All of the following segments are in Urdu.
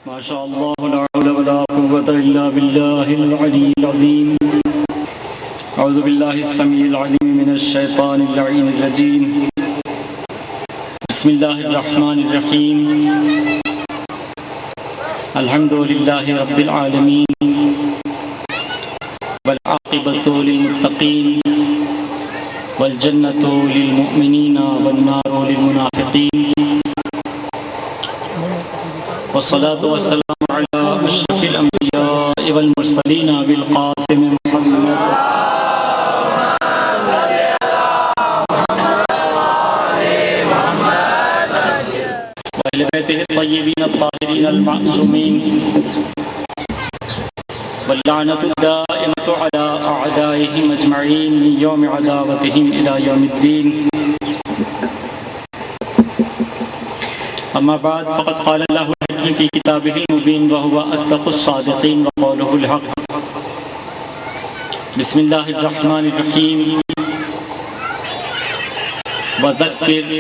ما شاء الله لا حول ولا قوة إلا بالله العلي العظيم. أعوذ بالله السميع العليم من الشيطان اللعين الرجيم. بسم الله الرحمن الرحيم. الحمد لله رب العالمين والعاقبة للمتقين والجنة للمؤمنين والنار للمنافقين والصلاة والسلام على أشرف الأنبياء والمرسلين بالقاسم محمد وأهل بيته الطيبين الطاهرين المعصومين واللعنة الدائمة على أعدائهم أجمعين من يوم عداوتهم إلى يوم الدين. أما بعد فقد قال الله الحكيم في كتابه المبين وهو أصدق الصادقين وقوله الحق. بسم الله الرحمن الرحيم. وذكر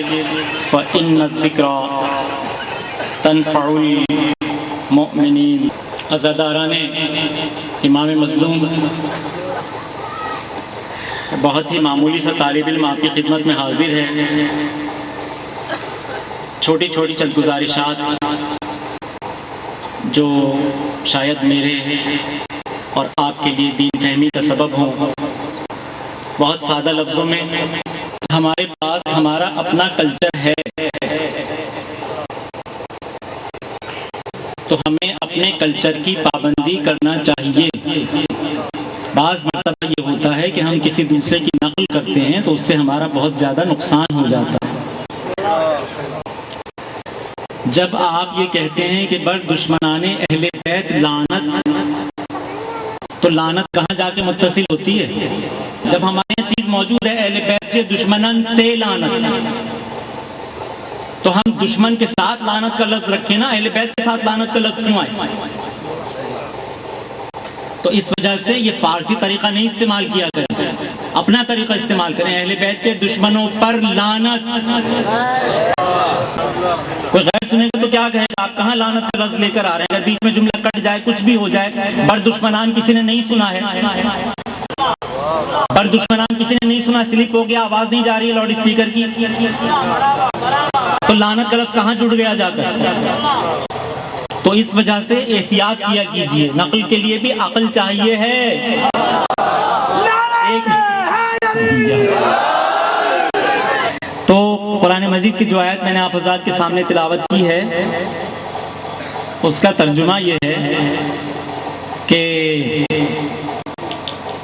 فإن الذكرى تنفع المؤمنين. عزاداران امام مظلوم، بہت ہی معمولی سا طالب علم آپ کی خدمت میں حاضر ہے. چھوٹی چھوٹی چند گزارشات جو شاید میرے اور آپ کے لیے دین فہمی کا سبب ہوں. بہت سادہ لفظوں میں، ہمارے پاس ہمارا اپنا کلچر ہے تو ہمیں اپنے کلچر کی پابندی کرنا چاہیے. بعض مرتبہ یہ ہوتا ہے کہ ہم کسی دوسرے کی نقل کرتے ہیں تو اس سے ہمارا بہت زیادہ نقصان ہو جاتا ہے. جب آپ یہ کہتے ہیں کہ بر دشمنان اہل بیت لعنت، تو لعنت کہاں جا کے متصل ہوتی ہے؟ جب ہمارے یہاں چیز موجود ہے اہل بیت سے دشمنن تے لعنت، تو ہم دشمن کے ساتھ لعنت کا لفظ رکھیں نا، اہل بیت کے ساتھ لعنت کا لفظ کیوں آئے؟ تو اس وجہ سے یہ فارسی طریقہ نہیں استعمال کیا کریں، اپنا طریقہ استعمال کریں. اہل بیت کے دشمنوں پر لعنت. کوئی غیر سنے گا تو کیا کہے گا؟ آپ کہاں لعنت کا لفظ لے کر آ رہے ہیں؟ اگر بیچ میں جملہ کٹ جائے، کچھ بھی ہو جائے، بر دشمنان کسی نے نہیں سنا ہے، بر دشمنان کسی نے نہیں سنا، سلپ ہو گیا، آواز نہیں جا رہی ہے لاؤڈ اسپیکر کی، تو لعنت کا لفظ کہاں جڑ گیا جا کر؟ تو اس وجہ سے احتیاط کیا کیجئے. نقل کے لیے بھی عقل چاہیے ہے. تو قرآن مجید کی جو آیت میں نے آپ حضرات کے سامنے تلاوت کی ہے، اس کا ترجمہ یہ ہے کہ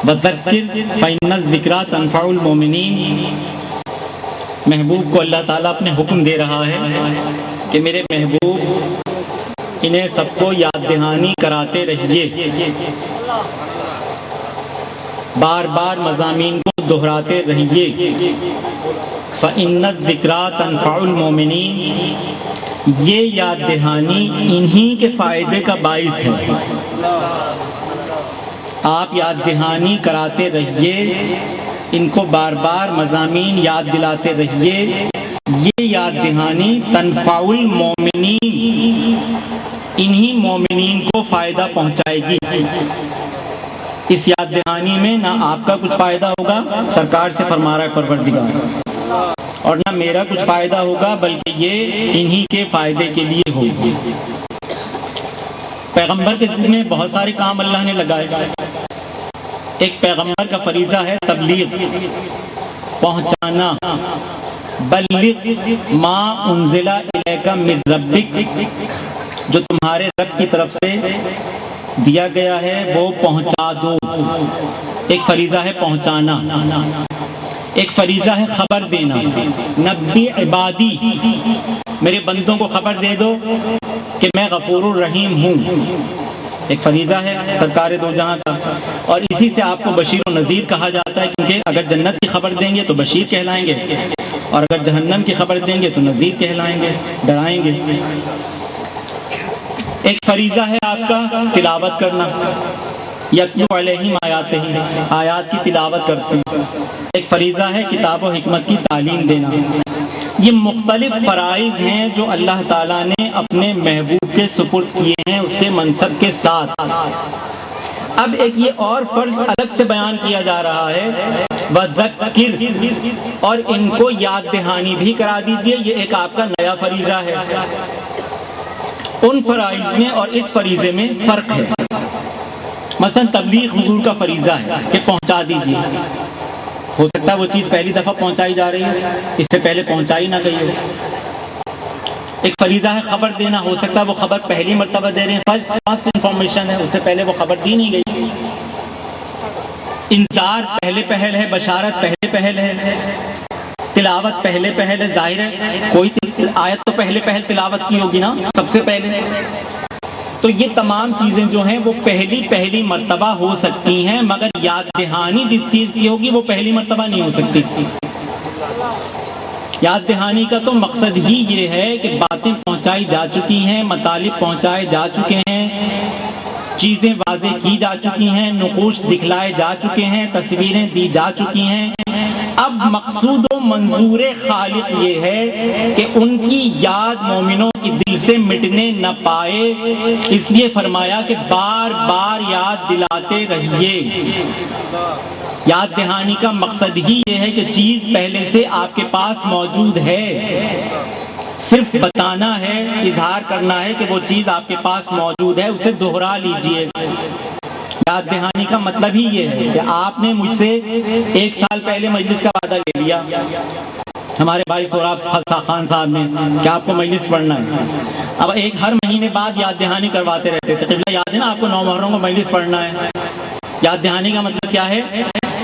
وَذَكِّرْ فَإِنَّ الذِّكْرَى تَنفَعُ الْمُؤْمِنِينَ. محبوب کو اللہ تعالیٰ اپنے حکم دے رہا ہے کہ میرے محبوب انہیں سب کو یاد دہانی کراتے رہیے، بار بار مضامین کو دہراتے رہیے. فَإِنَّ الذِّكْرَى تَنفَعُ الْمُؤْمِنِينَ. یہ یاد دہانی انہی کے فائدے کا باعث ہے. آپ یاد دہانی کراتے رہیے، ان کو بار بار مضامین یاد دلاتے رہیے. یہ یاد دہانی تنفع المومنین، انہی مومنین کو فائدہ پہنچائے گی. اس یاد دہانی میں نہ آپ کا کچھ فائدہ ہوگا، سرکار سے فرما رہا ہے پروردگار، اور نہ میرا کچھ فائدہ ہوگا، بلکہ یہ انہی کے فائدے کے لیے ہوگی. پیغمبر کے ذمہ بہت سارے کام اللہ نے لگائے. ایک پیغمبر کا فریضہ ہے تبلیغ، پہنچانا. بلغ ما انزل الیک من ربک، جو تمہارے رب کی طرف سے دیا گیا ہے وہ پہنچا دو. ایک فریضہ ہے پہنچانا، ایک فریضہ ہے خبر دینا. نبی عبادی، میرے بندوں کو خبر دے دو کہ میں غفور الرحیم ہوں. ایک فریضہ ہے سرکار دو جہاں کا، اور اسی سے آپ کو بشیر و نذیر کہا جاتا ہے، کیونکہ اگر جنت کی خبر دیں گے تو بشیر کہلائیں گے، اور اگر جہنم کی خبر دیں گے تو نذیر کہلائیں گے، ڈرائیں گے. ایک فریضہ ہے آپ کا تلاوت کرنا، یتلو علیہم آیاتہ، آیات کی تلاوت کرتے ہیں. ایک فریضہ ہے کتاب و حکمت کی تعلیم دینا. یہ مختلف فرائض ہیں جو اللہ تعالیٰ نے اپنے محبوب کے سپرد کیے ہیں اس کے منصب کے ساتھ۔ اب ایک یہ اور فرض الگ سے بیان کیا جا رہا ہے، وَذَكِّرْ، اور ان کو یاد دہانی بھی کرا دیجئے، یہ ایک آپ کا نیا فریضہ ہے۔ ان فرائض میں اور اس فریضے میں فرق ہے۔ مثلا تبلیغ حضور کا فریضہ ہے کہ پہنچا دیجئے، ہو سکتا ہے وہ چیز پہلی دفعہ پہنچائی جا رہی ہے، اس سے پہلے پہنچائی نہ گئی ہو۔ ایک فریضہ ہے خبر دینا، ہو سکتا ہے وہ خبر پہلی مرتبہ دے رہے ہیں، فاسٹ انفارمیشن ہے، اس سے پہلے وہ خبر دی نہیں گئی۔ انذار پہلے پہل ہے، بشارت پہلے پہل ہے، تلاوت پہلے پہل ہے۔ ظاہر ہے کوئی آیت تو پہلے پہل تلاوت کی ہوگی نا، سب سے پہلے۔ تو یہ تمام چیزیں جو ہیں وہ پہلی مرتبہ ہو سکتی ہیں، مگر یاد دہانی جس چیز کی ہوگی وہ پہلی مرتبہ نہیں ہو سکتی۔ یاد دہانی کا تو مقصد ہی یہ ہے کہ باتیں پہنچائی جا چکی ہیں، مطالب پہنچائے جا چکے ہیں، چیزیں واضح کی جا چکی ہیں، نقوش دکھلائے جا چکے ہیں، تصویریں دی جا چکی ہیں۔ اب مقصود و منظور خالق یہ ہے کہ ان کی یاد مومنوں کی دل سے مٹنے نہ پائے، اس لیے فرمایا کہ بار بار یاد دلاتے رہیے۔ یاد دہانی کا مقصد ہی یہ ہے کہ چیز پہلے سے آپ کے پاس موجود ہے، صرف بتانا ہے، اظہار کرنا ہے کہ وہ چیز آپ کے پاس موجود ہے، اسے دہرا لیجئے۔ یاد دہانی کا مطلب ہی یہ ہے کہ آپ نے مجھ سے 1 سال پہلے مجلس کا وعدہ لے لیا، ہمارے بھائی سوراب خان صاحب نے، کہ آپ کو مجلس پڑھنا ہے۔ اب ہر مہینے بعد یاد دہانی کرواتے رہتے تھے، قبلہ یاد ہے نا آپ کو 9 محرم کو مجلس پڑھنا ہے۔ یاد دہانی کا مطلب کیا ہے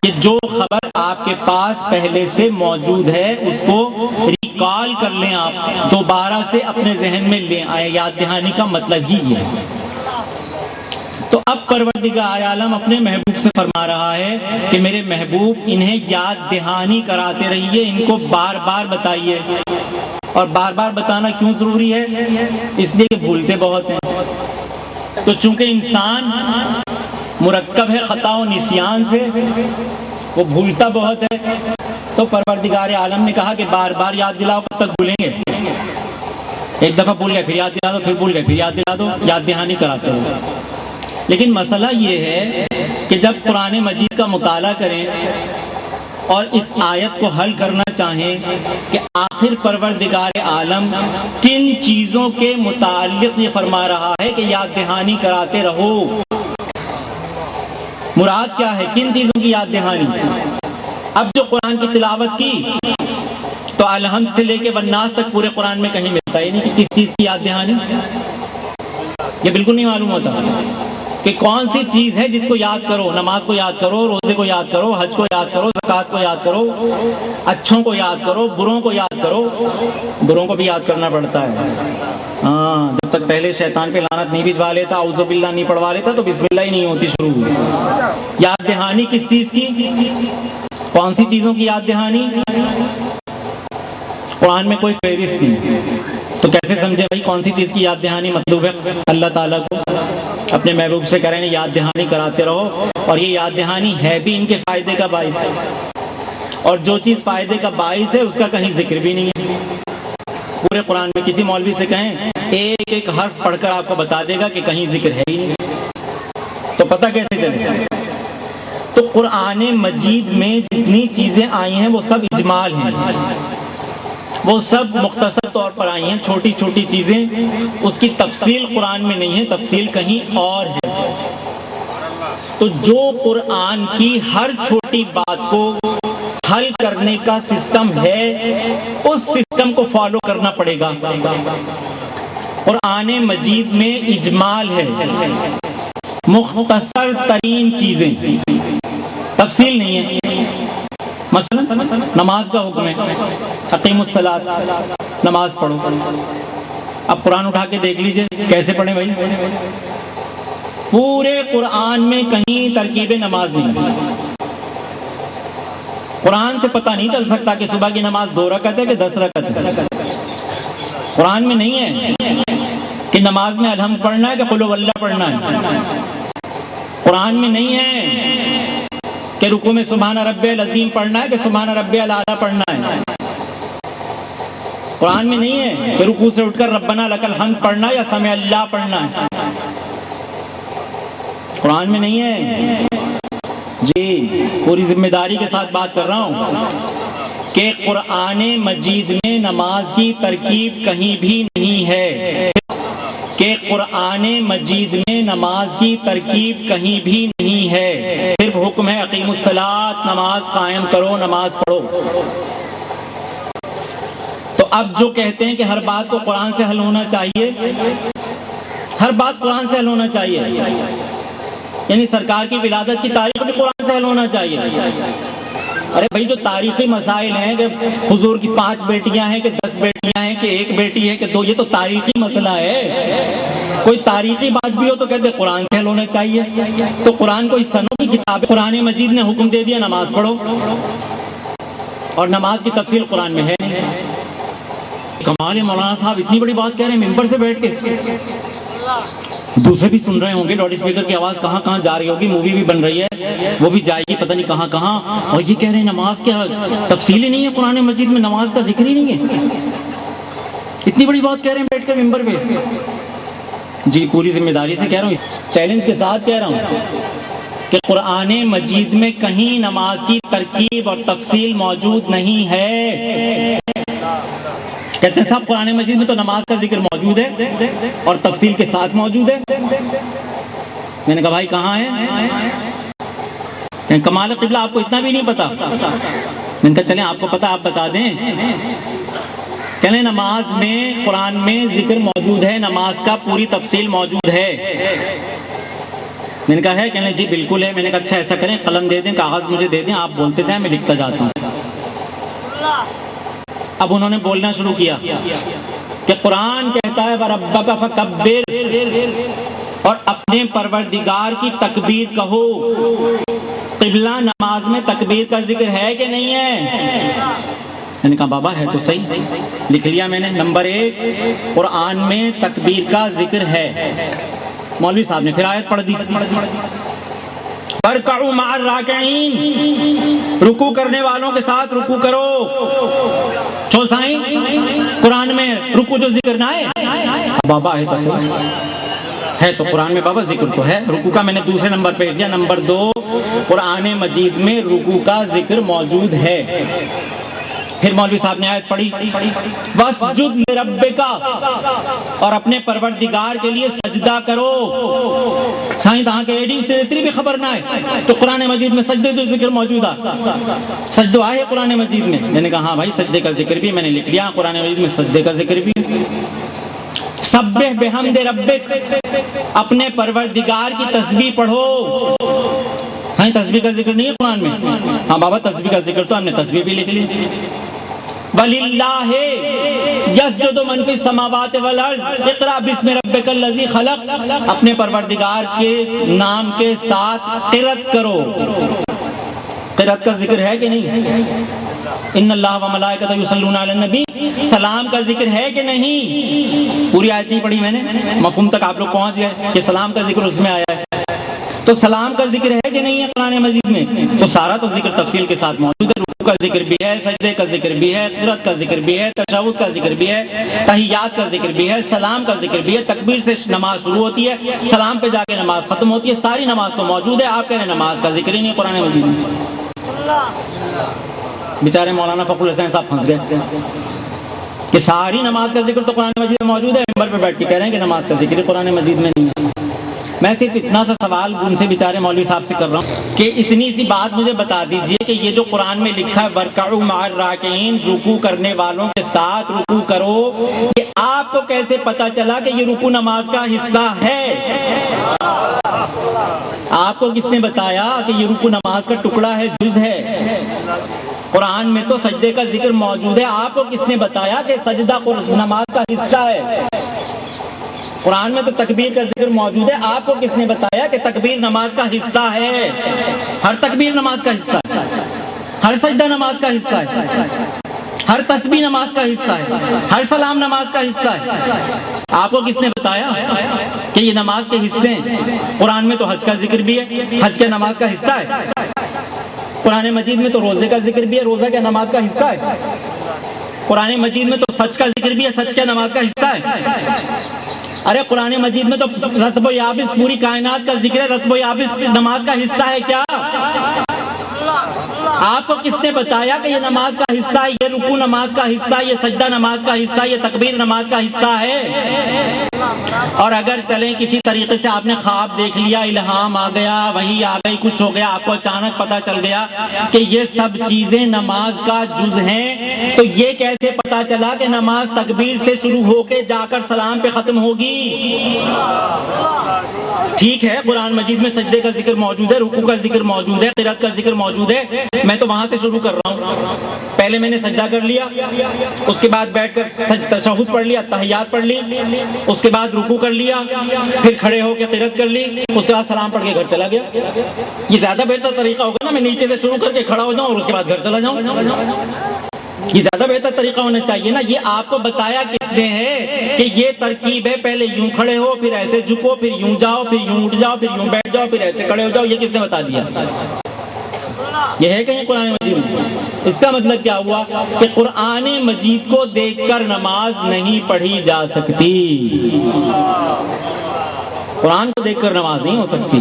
کہ جو خبر آپ کے پاس پہلے سے موجود ہے اس کو ریکال کر لیں، آپ دوبارہ سے اپنے ذہن میں لے آئے۔ یاد دہانی کا مطلب ہی یہ ہے۔ تو اب پروردگار عالم اپنے محبوب سے فرما رہا ہے کہ میرے محبوب انہیں یاد دہانی کراتے رہیے، ان کو بار بار بتائیے۔ اور بار بار بتانا کیوں ضروری ہے؟ اس لیے کہ بھولتے بہت ہیں۔ تو چونکہ انسان مرکب ہے خطا و نسیان سے، وہ بھولتا بہت ہے، تو پروردگار عالم نے کہا کہ بار بار یاد دلاؤ، کب تک بھولیں گے؟ ایک دفعہ بھول گئے پھر یاد دلا دو، پھر بھول گئے پھر یاد دلا دو، یاد دہانی کراتے ہو۔ لیکن مسئلہ یہ ہے کہ جب قرآن مجید کا مطالعہ کریں اور اس آیت کو حل کرنا چاہیں کہ آخر پروردگار عالم کن چیزوں کے متعلق یہ فرما رہا ہے کہ یاد دہانی کراتے رہو، مراد کیا ہے، کن چیزوں کی یاد دہانی؟ اب جو قرآن کی تلاوت کی تو الحمد سے لے کے والناس تک پورے قرآن میں کہیں ملتا ہے نہیں کہ کس چیز کی یاد دہانی، یہ بالکل نہیں معلوم ہوتا کہ کون سی چیز ہے جس کو یاد کرو، نماز کو یاد کرو، روزے کو یاد کرو، حج کو یاد کرو، زکوٰۃ کو یاد کرو، اچھوں کو یاد کرو، بروں کو یاد کرو۔ بروں کو بھی یاد کرنا پڑتا ہے، ہاں، جب تک پہلے شیطان پہ لعنت نہیں بھجوا لیتا، اعوذ باللہ نہیں پڑھوا لیتا تو بسم اللہ ہی نہیں ہوتی شروع ہوئی۔ یاد دہانی کس چیز کی، کون سی چیزوں کی یاد دہانی؟ قرآن میں کوئی فہرست نہیں، تو کیسے سمجھے بھائی کون سی چیز کی یاد دہانی مطلوب ہے؟ اللہ تعالیٰ کو اپنے محبوب سے کہہ رہے ہیں یاد دہانی کراتے رہو، اور یہ یاد دہانی ہے بھی ان کے فائدے کا باعث ہے، اور جو چیز فائدے کا باعث ہے اس کا کہیں ذکر بھی نہیں ہے پورے قرآن میں۔ کسی مولوی سے کہیں ایک ایک حرف پڑھ کر آپ کو بتا دے گا کہ کہیں ذکر ہے ہی نہیں، تو پتہ کیسے چلے گا؟ تو قرآن مجید میں جتنی چیزیں آئی ہیں وہ سب اجمال ہیں، وہ سب مختصر طور پر آئی ہیں، چھوٹی چھوٹی چیزیں، اس کی تفصیل قرآن میں نہیں ہے، تفصیل کہیں اور ہے۔ تو جو قرآن کی ہر چھوٹی بات کو حل کرنے کا سسٹم ہے اس سسٹم کو فالو کرنا پڑے گا۔ قرآن مجید میں اجمال ہے، مختصر ترین چیزیں، تفصیل نہیں ہے۔ مثلا نماز کا حکم ہے، اقیموا الصلاۃ، نماز پڑھو۔ اب قرآن اٹھا کے دیکھ لیجئے کیسے پڑھیں بھائی؟ پورے قرآن میں کہیں ترکیب نماز نہیں۔ قرآن سے پتہ نہیں چل سکتا کہ صبح کی نماز 2 رکعت ہے کہ 10 رکعت ہے۔ قرآن میں نہیں ہے کہ نماز میں الحمد پڑھنا ہے کہ قل هو اللہ پڑھنا ہے۔ قرآن میں نہیں ہے کہ رکوع میں سبحان ربی العظیم پڑھنا ہے کہ سبحان ربی الاعلیٰ پڑھنا ہے۔ قرآن میں نہیں ہے کہ رکوع سے اٹھ کر ربنا لک الحمد پڑھنا یا سمع اللہ پڑھنا ہے، قرآن میں نہیں ہے۔ جی پوری ذمہ داری کے ساتھ بات کر رہا ہوں کہ قرآن مجید میں نماز کی ترکیب کہیں بھی نہیں ہے، کہ قرآن مجید میں نماز کی ترکیب کہیں بھی نہیں ہے، صرف حکم ہے اقیم الصلاۃ، نماز قائم کرو، نماز پڑھو۔ تو اب جو کہتے ہیں کہ ہر بات کو قرآن سے حل ہونا چاہیے، ہر بات قرآن سے حل ہونا چاہیے، یعنی سرکار کی ولادت کی تاریخ بھی قرآن سے حل ہونا چاہیے۔ ارے بھائی جو تاریخی مسائل ہیں کہ حضور کی 5 بیٹیاں ہیں کہ 10 بیٹیاں ہیں کہ 1 بیٹی ہے کہ 2، یہ تو تاریخی مسئلہ ہے۔ کوئی تاریخی بات بھی ہو تو کہتے قرآن سے حل ہونا چاہیے۔ تو قرآن کوئی سنوں کی کتاب ہے؟ قرآن مجید نے حکم دے دیا نماز پڑھو، اور نماز کی تفصیل قرآن میں ہے نہیں۔ کمال ہے مولانا صاحب، اتنی بڑی بات کہہ رہے ہیں ممبر سے بیٹھ کے، دوسرے بھی سن رہے ہوں گے، لاؤڈ اسپیکر کی آواز کہاں کہاں جا رہی ہوگی، مووی بھی بن رہی ہے، وہ بھی جائے گی پتہ نہیں کہاں کہاں، اور یہ کہہ رہے ہیں نماز کیا تفصیل ہی نہیں ہے قرآن مجید میں، نماز کا ذکر ہی نہیں ہے۔ اتنی بڑی بات کہہ رہے ہیں بیٹھ کے ممبر پہ۔ جی پوری ذمہ داری سے کہہ رہا ہوں، چیلنج کے ساتھ کہہ رہا ہوں کہ قرآن مجید میں کہیں نماز کی ترکیب اور تفصیل موجود نہیں ہے۔ کہتے ہیں صاحب قرآن مجید میں تو نماز کا ذکر موجود ہے اور تفصیل کے ساتھ موجود ہے۔ میں نے کہا بھائی کہاں ہے؟ کمال قبلہ آپ کو اتنا بھی نہیں پتا؟ میں نے کہا چلیں آپ کو پتا آپ بتا دیں۔ کہنے نماز میں قرآن میں ذکر موجود ہے، نماز کا پوری تفصیل موجود ہے۔ میں نے کہا ہے؟ کہنے جی بالکل ہے۔ میں نے کہا اچھا ایسا کریں قلم دے دیں، کاغذ مجھے دے دیں، آپ بولتے جائیں میں لکھتا جاتا ہوں۔ اب انہوں نے بولنا شروع کیا کہ قرآن کہتا ہے وَرَبَّكَ فَكَبِّرْ، اور اپنے پروردگار کی تکبیر کہو۔ قبلہ نماز میں تکبیر کا ذکر ہے کہ نہیں ہے؟ میں نے کہا بابا ہے تو صحیح، لکھ لیا میں نے۔ نمبر 1 قرآن میں تکبیر کا ذکر ہے۔ مولوی صاحب نے پھر آیت پڑھ دی، وَارْكَعُوا مَعَ الرَّاكِعِينَ، رکوع کرنے والوں کے ساتھ رکوع کرو۔ چھو سائیں قرآن میں رکوع جو ذکر نہ ہے؟ بابا ہے تو صحیح ہے، تو قرآن میں بابا ذکر تو ہے رکوع کا۔ میں نے دوسرے نمبر پہ دیا۔ نمبر 2 قرآن مجید میں رکوع کا ذکر موجود ہے۔ پھر مولوی صاحب نے آیت پڑھی وَاسْجُدْ لِرَبِّكَ، اور اپنے پروردگار کے لیے سجدہ کرو۔ سائیں تہاں کے ایڈی اتنی بھی خبر نہ ہے تو قرآن مجید میں سجدے تو ذکر موجود ہے، سجدہ ہے قرآن مجید میں۔ میں نے کہا ہاں بھائی سجدے کا ذکر بھی میں نے لکھ لیا، قرآن مجید میں سجدے کا ذکر بھی۔ سبح بحمد ربک، اپنے پروردگار کی تسبیح پڑھو۔ سائیں تسبیح کا ذکر نہیں ہے قرآن میں؟ ہاں بابا تسبیح کا ذکر تو ہم نے تسبیح بھی لکھ لی۔ وَلِلَّهِ يَسْجُدُ مَن فِي السَّمَاوَاتِ وَالْأَرْضِ اقْرَأْ بِاسْمِ رَبِّكَ الَّذِي خَلَقَ، اپنے پروردگار کے نام کے ساتھ قرأت کرو۔ قرأت کا ذکر ہے کہ نہیں؟ ان اللہ و ملائکتہ یصلون علی النبی، سلام کا ذکر ہے کہ نہیں؟ پوری آیت نہیں پڑھی میں نے، مفہوم تک آپ لوگ پہنچ گئے کہ سلام کا ذکر اس میں آیا ہے۔ تو سلام کا ذکر ہے کہ نہیں ہے قرآن مجید میں؟ تو سارا تو ذکر تفصیل کے ساتھ موجود ہے۔ رکوع کا ذکر بھی ہے، سجدے کا ذکر بھی ہے، قرأت کا ذکر بھی ہے، تشہد کا ذکر بھی ہے، تحیات کا ذکر بھی ہے، سلام کا ذکر بھی ہے، تکبیر سے نماز شروع ہوتی ہے، سلام پہ جا کے نماز ختم ہوتی ہے، ساری نماز تو موجود ہے۔ آپ کہہ رہے ہیں نماز کا ذکر ہی نہیں قرآن مجید میں۔ بیچارے مولانا فخر الحسین صاحب پھنس گئے کہ ساری نماز کا ذکر تو قرآن مجید میں موجود ہے، ممبر پہ بیٹھ کے کہہ رہے ہیں کہ نماز کا ذکر قرآن مجید میں نہیں ہے۔ میں صرف اتنا سا سوال ان سے بیچارے مولوی صاحب سے کر رہا ہوں کہ اتنی سی بات مجھے بتا دیجئے کہ یہ جو قرآن میں لکھا ہے وَارْكَعُوا مَعَ الرَّاكِعِينَ، رکوع کرنے والوں کے ساتھ رکوع کرو، کہ آپ کو کیسے پتا چلا کہ یہ رکوع نماز کا حصہ ہے؟ آپ کو کس نے بتایا کہ یہ رکوع نماز کا ٹکڑا ہے، جز ہے؟ قرآن میں تو سجدے کا ذکر موجود ہے، آپ کو کس نے بتایا کہ سجدہ نماز کا حصہ ہے؟ قرآن میں تو تکبیر کا ذکر موجود ہے، آپ کو کس نے بتایا کہ تکبیر نماز کا حصہ ہے؟ ہر تکبیر نماز کا حصہ ہے، ہر سجدہ نماز کا حصہ ہے، ہر تسبیح نماز کا حصہ ہے، ہر سلام نماز کا حصہ ہے۔ آپ کو کس نے بتایا کہ یہ نماز کے حصے ہیں؟ قرآن میں تو حج کا ذکر بھی ہے، حج کا نماز کا حصہ ہے۔ قرآن مجید میں تو روزے کا ذکر بھی ہے، روزہ کیا نماز کا حصہ ہے؟ قرآن مجید میں تو سچ کا ذکر بھی ہے، سچ کیا نماز کا حصہ ہے؟ ارے قرآن مجید میں تو رطب و یابس پوری کائنات کا ذکر ہے، رطب و یابس نماز کا حصہ ہے کیا؟ آپ کو کس نے بتایا کہ یہ نماز کا حصہ ہے، یہ رکوع نماز کا حصہ ہے، یہ سجدہ نماز کا حصہ ہے، یہ تکبیر نماز کا حصہ ہے؟ اور اگر چلیں کسی طریقے سے آپ نے خواب دیکھ لیا، الہام آ گیا، وحی آ گئی، کچھ ہو گیا، آپ کو اچانک پتا چل گیا کہ یہ سب چیزیں نماز کا جز ہیں، تو یہ کیسے پتا چلا کہ نماز تکبیر سے شروع ہو کے جا کر سلام پہ ختم ہوگی؟ ٹھیک ہے قرآن مجید میں سجدے کا ذکر موجود ہے، رکوع کا ذکر موجود ہے، قرات کا ذکر موجود ہے، میں تو وہاں سے شروع کر رہا ہوں۔ پہلے میں نے سجدہ کر لیا، اس کے بعد بیٹھ کر تشہد پڑھ لیا، تحیات پڑھ لی، اس کے بعد رکوع کر لیا، پھر کھڑے ہو کے قرات کر لی، اس کے بعد سلام پڑھ کے گھر چلا گیا۔ یہ زیادہ بہتر طریقہ ہوگا نا میں نیچے سے شروع کر کے کھڑا ہو جاؤں اور اس کے بعد گھر چلا جاؤں؟ یہ زیادہ بہتر طریقہ ہونا چاہیے نا۔ یہ آپ کو بتایا کس نے ہے کہ یہ ترکیب ہے، پہلے یوں کھڑے ہو، پھر ایسے جھکو، پھر یوں جاؤ، پھر یوں اٹھ جاؤ، پھر یوں بیٹھ جاؤ، پھر ایسے کھڑے ہو جاؤ؟ یہ کس نے بتا دیا؟ یہ ہے کہیں قرآن مجید میں؟ اس کا مطلب کیا ہوا کہ قرآن مجید کو دیکھ کر نماز نہیں پڑھی جا سکتی، قرآن کو دیکھ کر نماز نہیں ہو سکتی۔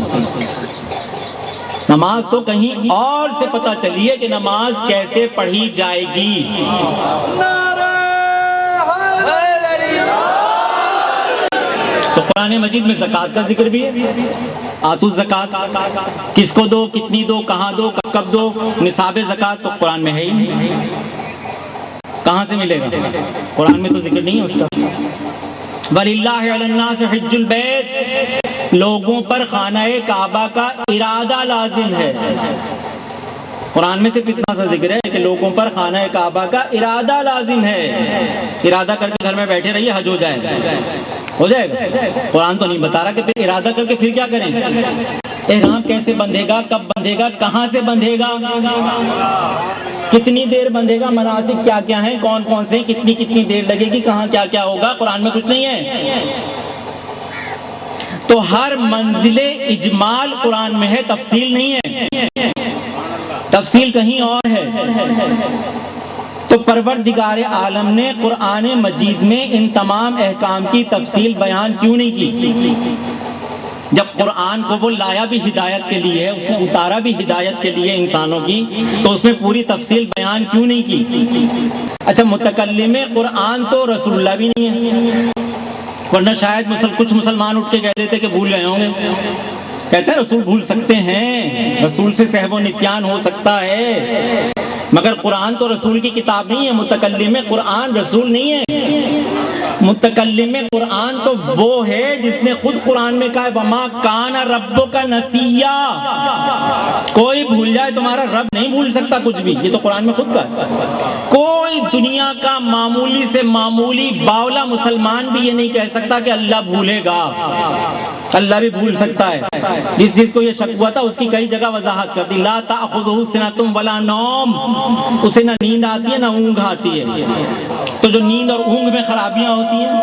نماز تو کہیں اور سے پتہ چلی ہے کہ نماز کیسے پڑھی جائے گی۔ تو قرآن مجید میں زکوٰۃ کا ذکر بھی ہے، آتوا الزکوٰۃ، کس کو دو، کتنی دو، کہاں دو، کب دو، نصاب زکوٰۃ تو قرآن میں ہے ہی نہیں، کہاں سے ملے گا؟ قرآن میں تو ذکر نہیں ہے اس کا۔ وَلِلَّهِ عَلَى النَّاسِ حِجُّ الْبَيْتِ، لوگوں پر خانہ کعبہ کا ارادہ لازم ہے۔ قرآن میں صرف اتنا سا ذکر ہے کہ لوگوں پر خانہ کعبہ کا ارادہ لازم ہے۔ ارادہ کر کے گھر میں بیٹھے رہیے حج ہو جائے گا، ہو جائے گا؟ قرآن تو نہیں بتا رہا کہ پھر ارادہ کر کے پھر کیا کریں، احرام کیسے بندھے گا، کب بندھے گا، کہاں سے بندھے گا، کتنی دیر بندھے گا، مناسک کیا کیا ہیں، کون کون سے، کتنی دیر لگے گی، کہاں کیا کیا ہوگا، قرآن میں کچھ نہیں ہے۔ تو ہر منزل اجمال قرآن میں ہے، تفصیل نہیں ہے، تفصیل کہیں اور ہے۔ تو پروردگار عالم نے قرآن مجید میں ان تمام احکام کی تفصیل بیان کیوں نہیں کی؟ جب قرآن کو وہ لایا بھی ہدایت کے لیے، اس نے اتارا بھی ہدایت کے لیے انسانوں کی، تو اس میں پوری تفصیل بیان کیوں نہیں کی؟ اچھا متکلم قرآن تو رسول اللہ بھی نہیں ہے، ورنہ شاید کچھ مسلمان اٹھ کے کہہ دیتے کہ بھول گئے ہوں گے۔ کہتے ہیں رسول بھول سکتے ہیں، رسول سے سہو و نسیان ہو سکتا ہے، مگر قرآن تو رسول کی کتاب نہیں ہے، متکلم قرآن رسول نہیں ہے۔ متکلم قرآن تو وہ ہے جس نے خود قرآن میں کہا ہے وَمَا كَانَ رَبُّكَ نَسِيًّا، کوئی بھول جائے تمہارا رب نہیں بھول سکتا کچھ بھی، یہ تو قرآن میں خود کہا ہے۔ کوئی دنیا کا معمولی سے معمولی باولا مسلمان بھی یہ نہیں کہہ سکتا کہ اللہ بھولے گا، اللہ بھی بھول سکتا ہے۔ جس کو یہ شک ہوا تھا اس کی کئی جگہ وضاحت کر دی، لا تأخذہ سنۃ ولا نوم، اسے نہ نیند آتی ہے نہ اونگ آتی ہے۔ تو جو نیند اور اونگ میں خرابیاں ہوتی ہیں،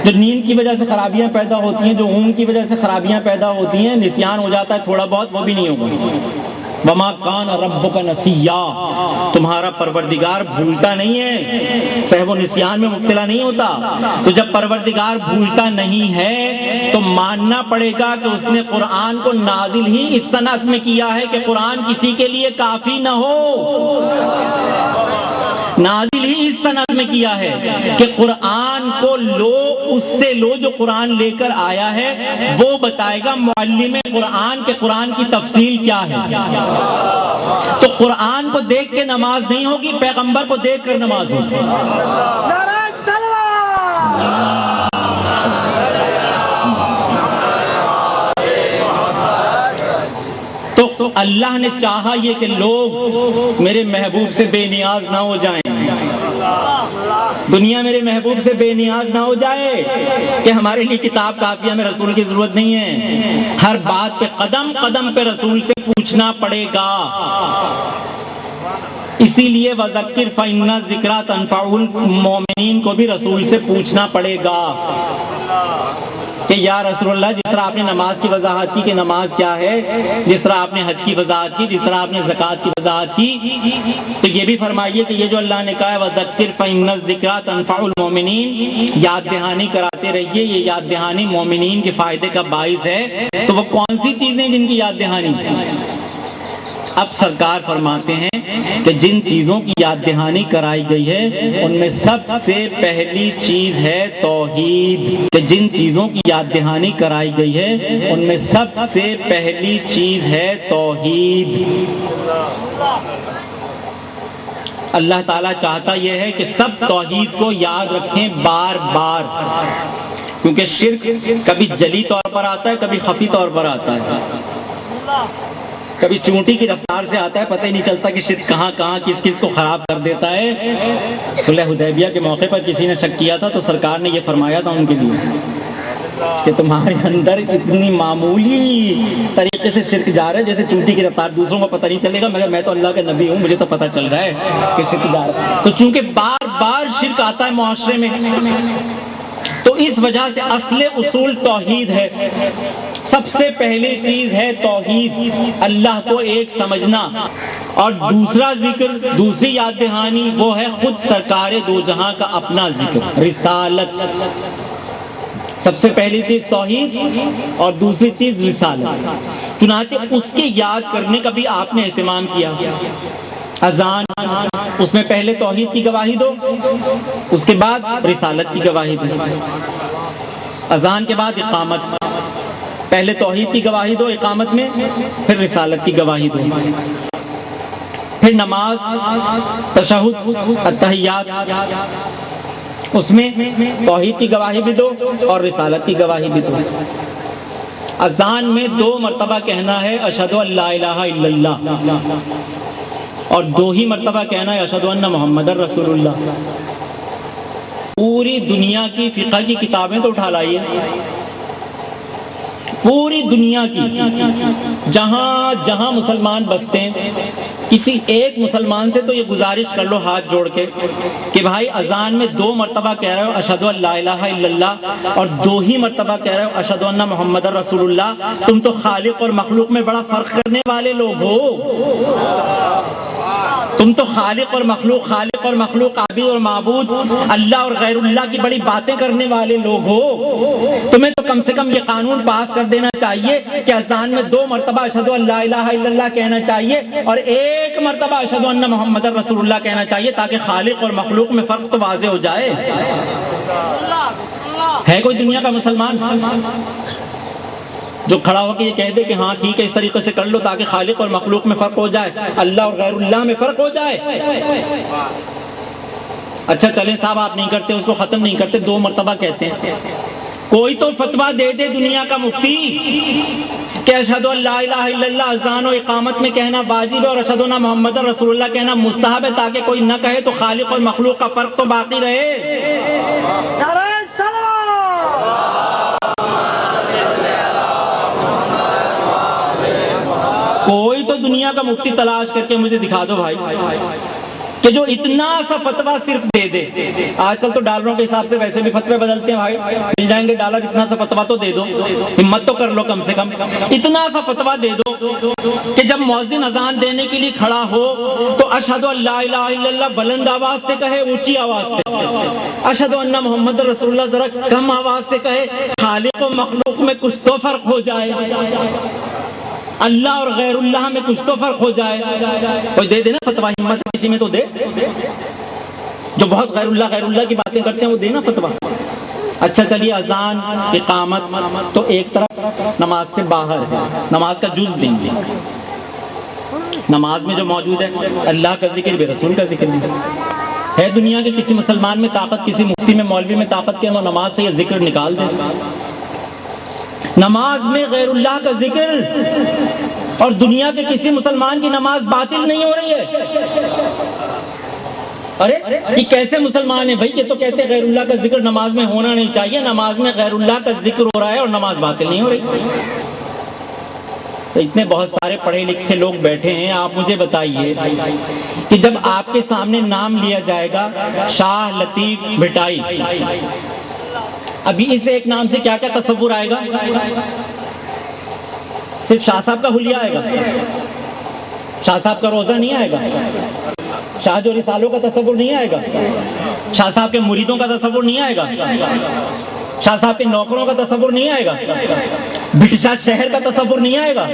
جو نیند کی وجہ سے خرابیاں پیدا ہوتی ہیں، جو اونگ کی وجہ سے خرابیاں پیدا ہوتی ہیں، نسیان ہو جاتا ہے تھوڑا بہت، وہ بھی نہیں ہوگا۔ وَمَا كَانَ رَبُّكَ نَسِيًّا، تمہارا پروردگار بھولتا نہیں ہے، سہو و نسیان میں مبتلا نہیں ہوتا۔ تو جب پروردگار بھولتا نہیں ہے تو ماننا پڑے گا کہ اس نے قرآن کو نازل ہی اس صنعت میں کیا ہے کہ قرآن کسی کے لیے کافی نہ ہو، نازل ہی اس صنعت میں کیا ہے کہ قرآن کو لو، اس سے لو جو قرآن لے کر آیا ہے، وہ بتائے گا معلم قرآن کے قرآن کی تفصیل کیا ہے۔ تو قرآن کو دیکھ کے نماز نہیں ہوگی، پیغمبر کو دیکھ کر نماز ہوگی۔ تو اللہ نے چاہا یہ کہ لوگ میرے محبوب سے بے نیاز نہ ہو جائیں، دنیا میرے محبوب سے بے نیاز نہ ہو جائے کہ ہمارے لیے کتاب کافی، ہمیں رسول کی ضرورت نہیں ہے، ہر بات پہ قدم قدم پہ رسول سے پوچھنا پڑے گا۔ اسی لیے وَذَكِّرْ فَإِنَّ الذِّكْرَىٰ تَنفَعُ الْمُؤْمِنِينَ کو بھی رسول سے پوچھنا پڑے گا۔ کہ یا رسول اللہ جس طرح آپ نے نماز کی وضاحت کی کہ نماز کیا ہے، جس طرح آپ نے حج کی وضاحت کی، جس طرح آپ نے زکوٰۃ کی وضاحت کی، تو یہ بھی فرمائیے کہ یہ جو اللہ نے کہا ہے وَذَكِّرْ فَإِنَّ الذِّكْرَىٰ تَنفَعُ الْمُؤْمِنِينَ، یاد دہانی کراتے رہیے، یہ یاد دہانی مومنین کے فائدے کا باعث ہے۔ تو وہ کون سی چیزیں جن کی یاد دہانی؟ اب سرکار فرماتے ہیں کہ جن چیزوں کی یاد دہانی کرائی گئی ہے ان میں سب سے پہلی چیز ہے توحید، کہ جن چیزوں کی یاد دہانی کرائی گئی ہے ان میں سب سے پہلی چیز ہے توحید۔ اللہ تعالیٰ چاہتا یہ ہے کہ سب توحید کو یاد رکھیں بار بار، کیونکہ شرک کبھی جلی طور پر آتا ہے، کبھی خفی طور پر آتا ہے، کبھی چونٹی کی رفتار سے آتا ہے، پتہ ہی نہیں چلتا کہ شرک کہاں کہاں کس کس کو خراب کر دیتا ہے۔ صلح حدیبیہ کے موقع پر کسی نے شک کیا تھا تو سرکار نے یہ فرمایا تھا ان کے لیے کہ تمہارے اندر اتنی معمولی طریقے سے شرک جا رہا ہے جیسے چونٹی کی رفتار، دوسروں کو پتہ نہیں چلے گا، مگر میں تو اللہ کا نبی ہوں، مجھے تو پتہ چل رہا ہے کہ شرک جا رہا ہے۔ تو چونکہ بار بار شرک آتا ہے معاشرے میں، تو اس وجہ سے اصل اصول توحید ہے۔ سب سے پہلی چیز ہے توحید، اللہ کو ایک سمجھنا، اور دوسرا ذکر، دوسری یاد دہانی وہ ہے خود سرکار دو جہاں کا اپنا ذکر، رسالت۔ سب سے پہلی چیز توحید اور دوسری چیز رسالت، چنانچہ اس کے یاد کرنے کا بھی آپ نے اہتمام کیا۔ اذان، اس میں پہلے توحید کی گواہی دو، اس کے بعد رسالت کی گواہی دو۔ اذان کے بعد اقامت، پہلے توحید کی گواہی دو اقامت میں، پھر رسالت کی گواہی دو۔ پھر نماز، تشہد، التحیات، اس میں توحید کی گواہی بھی دو اور رسالت کی گواہی بھی دو۔ اذان میں 2 مرتبہ کہنا ہے اشہد ان لا الہ الا اللہ، اور 2 ہی مرتبہ کہنا ہے اشہد ان محمد رسول اللہ۔ پوری دنیا کی فقہ کی کتابیں تو اٹھا لائیے، پوری دنیا کی، جہاں جہاں مسلمان بستے ہیں، کسی ایک مسلمان سے تو یہ گزارش کر لو ہاتھ جوڑ کے کہ بھائی اذان میں 2 مرتبہ کہہ رہے ہو اشہد ان لا الہ الا اللہ اور 2 ہی مرتبہ کہہ رہے ہو اشہد ان محمد رسول اللہ، تم تو خالق اور مخلوق میں بڑا فرق کرنے والے لوگ ہو۔ تم تو خالق اور مخلوق، عابد اور معبود، اللہ اور غیر اللہ کی بڑی باتیں کرنے والے لوگ ہو۔ تمہیں تو کم سے کم یہ قانون پاس کر دینا چاہیے کہ اذان میں 2 مرتبہ اشہد ان لا الہ الا اللہ کہنا چاہیے اور 1 مرتبہ اشہد ان محمد رسول اللہ کہنا چاہیے، تاکہ خالق اور مخلوق میں فرق تو واضح ہو جائے۔ ہے کوئی دنیا کا مسلمان جو کھڑا ہو کے یہ کہہ دے کہ ہاں ٹھیک ہے اس طریقے سے کر لو تاکہ خالق اور مخلوق میں فرق ہو جائے، اللہ اور غیر اللہ میں فرق ہو جائے؟ اچھا چلیں صاحب آپ نہیں کرتے، اس کو ختم نہیں کرتے، 2 مرتبہ کہتے ہیں۔ کوئی تو فتویٰ دے دے دنیا کا مفتی کہ اشہد ان لا الہ الا اللہ اذان و اقامت میں کہنا واجب ہے اور اشہد ان محمد رسول اللہ کہنا مستحب ہے، تاکہ کوئی نہ کہے تو خالق اور مخلوق کا فرق تو باقی رہے۔ کوئی تو دنیا کا مفتی تلاش کر کے مجھے دکھا دو بھائی کہ جو اتنا سا فتویٰ صرف دے دے۔ آج کل تو ڈالروں کے حساب سے ویسے بھی فتوے بدلتے ہیں بھائی، مل جائیں گے ڈالر، اتنا سا فتویٰ تو دے دو، ہمت تو کر لو کم سے کم، اتنا سا فتویٰ دے دو کہ جب مؤذن اذان دینے کے لیے کھڑا ہو تو اشہد ان لا الہ الا اللہ بلند آواز سے کہے، اونچی آواز سے، اشہد ان محمد رسول اللہ ذرا کم آواز سے کہے، خالق و مخلوق میں کچھ تو فرق ہو جائے، اللہ اور غیر اللہ میں کچھ تو فرق ہو جائے۔ کوئی دے دے نا فتویٰ، ہمت کسی میں تو دے، جو بہت غیر اللہ کی باتیں کرتے ہیں وہ دے نا فتویٰ۔ اچھا چلیے اذان اقامت تو ایک طرف نماز سے باہر ہے، نماز کا جز دیں گے۔ نماز میں جو موجود ہے اللہ کا ذکر بھی، رسول کا ذکر بھی ہے۔ دنیا کے کسی مسلمان میں طاقت، کسی مفتی میں، مولوی میں طاقت کہ وہ نماز سے یہ ذکر نکال دے؟ نماز میں غیر اللہ کا ذکر، اور دنیا کے کسی مسلمان کی نماز باطل نہیں ہو رہی ہے۔ ارے یہ کیسے مسلمان ہیں بھائی؟ یہ تو کہتے ہیں غیر اللہ کا ذکر نماز میں ہونا نہیں چاہیے، نماز میں غیر اللہ کا ذکر ہو رہا ہے اور نماز باطل نہیں ہو رہی۔ تو اتنے بہت سارے پڑھے لکھے لوگ بیٹھے ہیں، آپ مجھے بتائیے کہ جب آپ کے سامنے نام لیا جائے گا شاہ لطیف بھٹائی، ابھی اس ایک نام سے کیا کیا تصور آئے گا؟ صرف شاہ صاحب کا حلیہ آئے گا، شاہ صاحب کا روزہ نہیں آئے گا، شاہ جو رسالوں کا تصور نہیں آئے گا، شاہ صاحب کے مریدوں کا تصور نہیں آئے گا، شاہ صاحب کے نوکروں کا تصور نہیں آئے گا، بٹشاہ شہر کا تصور نہیں آئے گا۔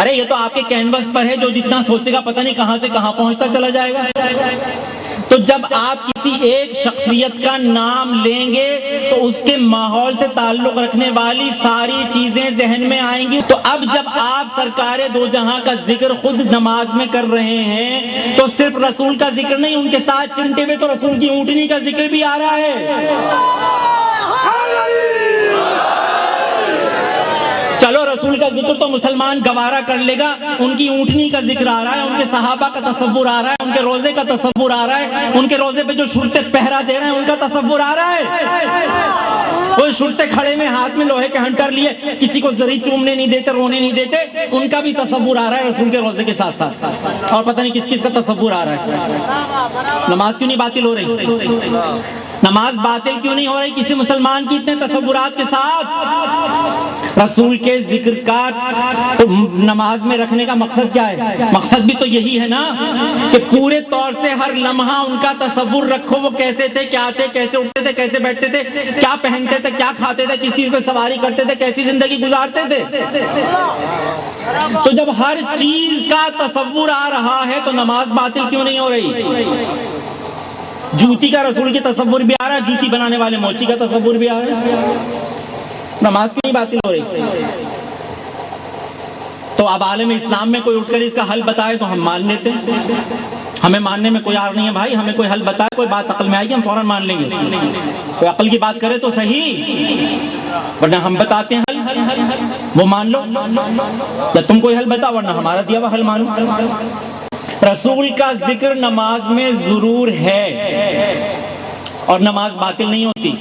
ارے یہ تو آپ کے کینوس پر ہے، جو جتنا سوچے گا پتہ نہیں کہاں سے کہاں پہنچتا چلا جائے گا۔ تو جب آپ کسی ایک شخصیت کا نام لیں گے تو اس کے ماحول سے تعلق رکھنے والی ساری چیزیں ذہن میں آئیں گی۔ تو اب جب آپ سرکار دو جہاں کا ذکر خود نماز میں کر رہے ہیں تو صرف رسول کا ذکر نہیں، ان کے ساتھ چمٹے ہوئے تو رسول کی اونٹنی کا ذکر بھی آ رہا ہے۔ چلو رسول کا ذکر تو مسلمان گوارا کر لے گا، ان کی اونٹنی کا ذکر آ رہا ہے، ان کے صحابہ کا تصور آ رہا ہے، ان کے روزے کا تصور آ رہا ہے، ان کے روزے پہ جو شرطے پہرا دے رہے ہیں ان کا تصور آ رہا ہے۔ وہ شرطے کھڑے میں ہاتھ میں لوہے کے ہنٹر لیے کسی کو زری چومنے نہیں دیتے، رونے نہیں دیتے، ان کا بھی تصور آ رہا ہے رسول کے روزے کے ساتھ ساتھ، اور پتہ نہیں کس کس کا تصور آ رہا ہے۔ نماز کیوں نہیں باطل ہو رہی؟ نماز باطل کیوں نہیں ہو رہی کسی مسلمان کی اتنے تصورات کے ساتھ؟ رسول کے ذکر کا نماز میں رکھنے کا مقصد کیا ہے؟ مقصد بھی تو یہی ہے نا کہ پورے طور سے ہر لمحہ ان کا تصور رکھو، وہ کیسے تھے، کیا تھے، کیسے اٹھتے تھے، کیسے بیٹھتے تھے، کیا پہنتے تھے، کیا کھاتے تھے، کس چیز پہ سواری کرتے تھے، کیسی زندگی گزارتے تھے۔ تو جب ہر چیز کا تصور آ رہا ہے تو نماز باطل کیوں نہیں ہو رہی؟ جوتی کا رسول کی تصور بھی آ رہا ہے، جوتی بنانے والے موچی کا تصور بھی آ رہا ہے، نماز کیوں نہیں باطل ہو رہی؟ تو اب عالم اسلام میں کوئی اٹھ کر اس کا حل بتائے تو ہم مان لیتے ہیں، ہمیں ماننے میں کوئی عار نہیں ہے بھائی، ہمیں کوئی حل بتائے، کوئی بات عقل میں آئے گی ہم فوراً مان لیں گے، کوئی عقل کی بات کرے تو صحیح، ورنہ ہم بتاتے ہیں حل، وہ مان لو، یا تم کوئی حل بتا ورنہ ہمارا دیا ہوا حل مانو۔ رسول کا ذکر نماز میں ضرور ہے اور نماز باطل نہیں ہوتی۔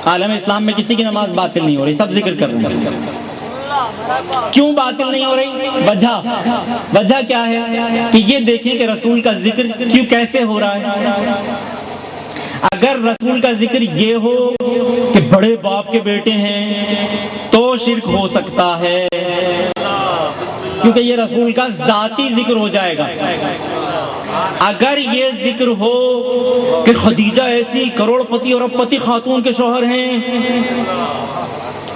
عالم اسلام میں کسی کی نماز باطل نہیں ہو رہی، سب ذکر کر رہے ہیں۔ کیوں باطل نہیں ہو رہی؟ وجہ کیا ہے کہ یہ دیکھیں کہ رسول کا ذکر کیوں کیسے ہو رہا ہے۔ اگر رسول کا ذکر یہ ہو کہ بڑے باپ کے بیٹے ہیں تو شرک ہو سکتا ہے، کیونکہ یہ رسول کا ذاتی ذکر ہو جائے گا۔ اگر یہ ذکر ہو کہ خدیجہ ایسی کروڑ پتی اور ارب پتی خاتون کے شوہر ہیں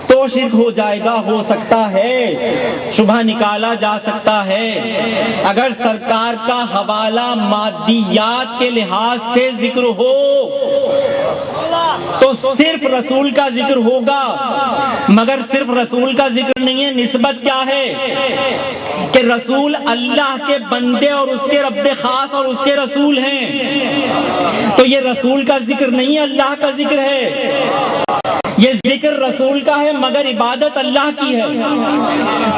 تو شرک ہو جائے گا، ہو سکتا ہے، شبہ نکالا جا سکتا ہے۔ اگر سرکار کا حوالہ مادیات کے لحاظ سے ذکر ہو تو صرف رسول کا ذکر ہوگا، مگر صرف رسول کا ذکر نہیں ہے، نسبت کیا ہے کہ رسول اللہ کے بندے اور اس کے رب خاص اور اس کے رسول ہیں، تو یہ رسول کا ذکر نہیں ہے، اللہ کا ذکر ہے۔ یہ ذکر رسول کا ہے مگر عبادت اللہ کی ہے۔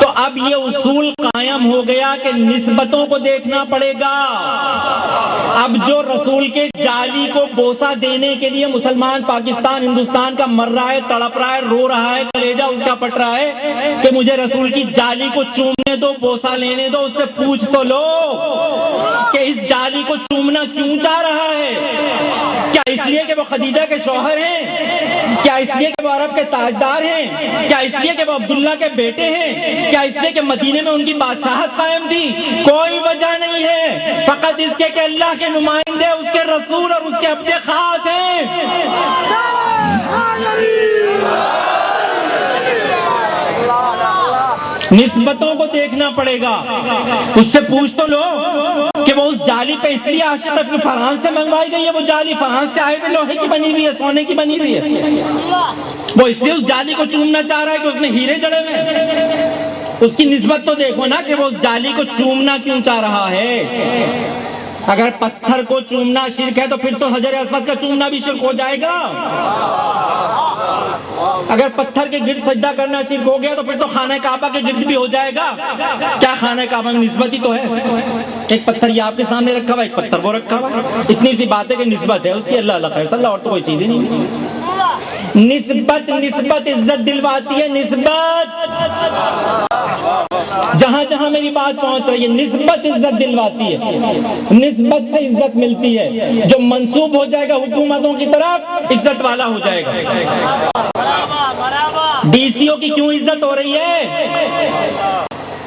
تو اب یہ اصول قائم ہو گیا کہ نسبتوں کو دیکھنا پڑے گا۔ اب جو رسول کے جالی کو بوسہ دینے کے لیے مسلمان پاکستان ہندوستان کا مر رہا ہے، تڑپ رہا ہے، رو رہا ہے، کلیجہ اس کا پٹ رہا ہے کہ مجھے رسول کی جالی کو چومنے دو، بوسہ لینے دو، اس سے پوچھ تو لو کہ اس جالی کو چومنا کیوں چاہ رہا ہے؟ کیا اس لیے کہ وہ خدیجہ کے شوہر ہیں؟ کیا اس لیے کہ وہ عرب کے تاجدار ہیں؟ کیا اس لیے کہ وہ عبداللہ کے بیٹے ہیں؟ کیا اس لیے کہ مدینے میں ان کی بادشاہت قائم تھی؟ کوئی وجہ نہیں ہے، فقط اس کے کہ اللہ کے نمائندے اس کے رسول اور اس کے عبد خاص ہیں۔ نسبتوں کو دیکھنا پڑے گا، اس سے پوچھ تو لو کہ وہ اس جالی پہ اس لیے عاشق ہے کہ فرانس سے منگوائی گئی ہے، وہ جالی فرانس سے آئے ہوئے لوہے کی بنی ہوئی ہے، سونے کی بنی ہوئی ہے، وہ اس لیے اس جالی کو چومنا چاہ رہا ہے کہ اس میں ہیرے جڑے ہوئے۔ اس کی نسبت تو دیکھو نا کہ وہ اس جالی کو چومنا کیوں چاہ رہا ہے۔ اگر پتھر کو چومنا شرک ہے تو پھر تو حجر اسود کا چومنا بھی شرک ہو جائے گا۔ اگر پتھر کے گرد سجدہ کرنا شرک ہو گیا تو پھر تو خانہ کعبہ کے گرد بھی ہو جائے گا۔ کیا خانہ کعبہ میں نسبت ہی تو ہے، ایک پتھر یہ آپ کے سامنے رکھا ہوا، ایک پتھر وہ رکھا ہوا، اتنی سی بات ہے کہ نسبت ہے اس کی، اللہ اللہ خیر صلی اللہ، اور تو کوئی چیز ہی نہیں۔ نسبت عزت دلواتی ہے، نسبت جہاں جہاں میری بات پہنچ رہی ہے، نسبت عزت دلواتی ہے، نسبت سے عزت ملتی ہے۔ جو منسوب ہو جائے گا حکومتوں کی طرف عزت والا ہو جائے گا۔ ڈی سی او کی کیوں عزت ہو رہی ہے؟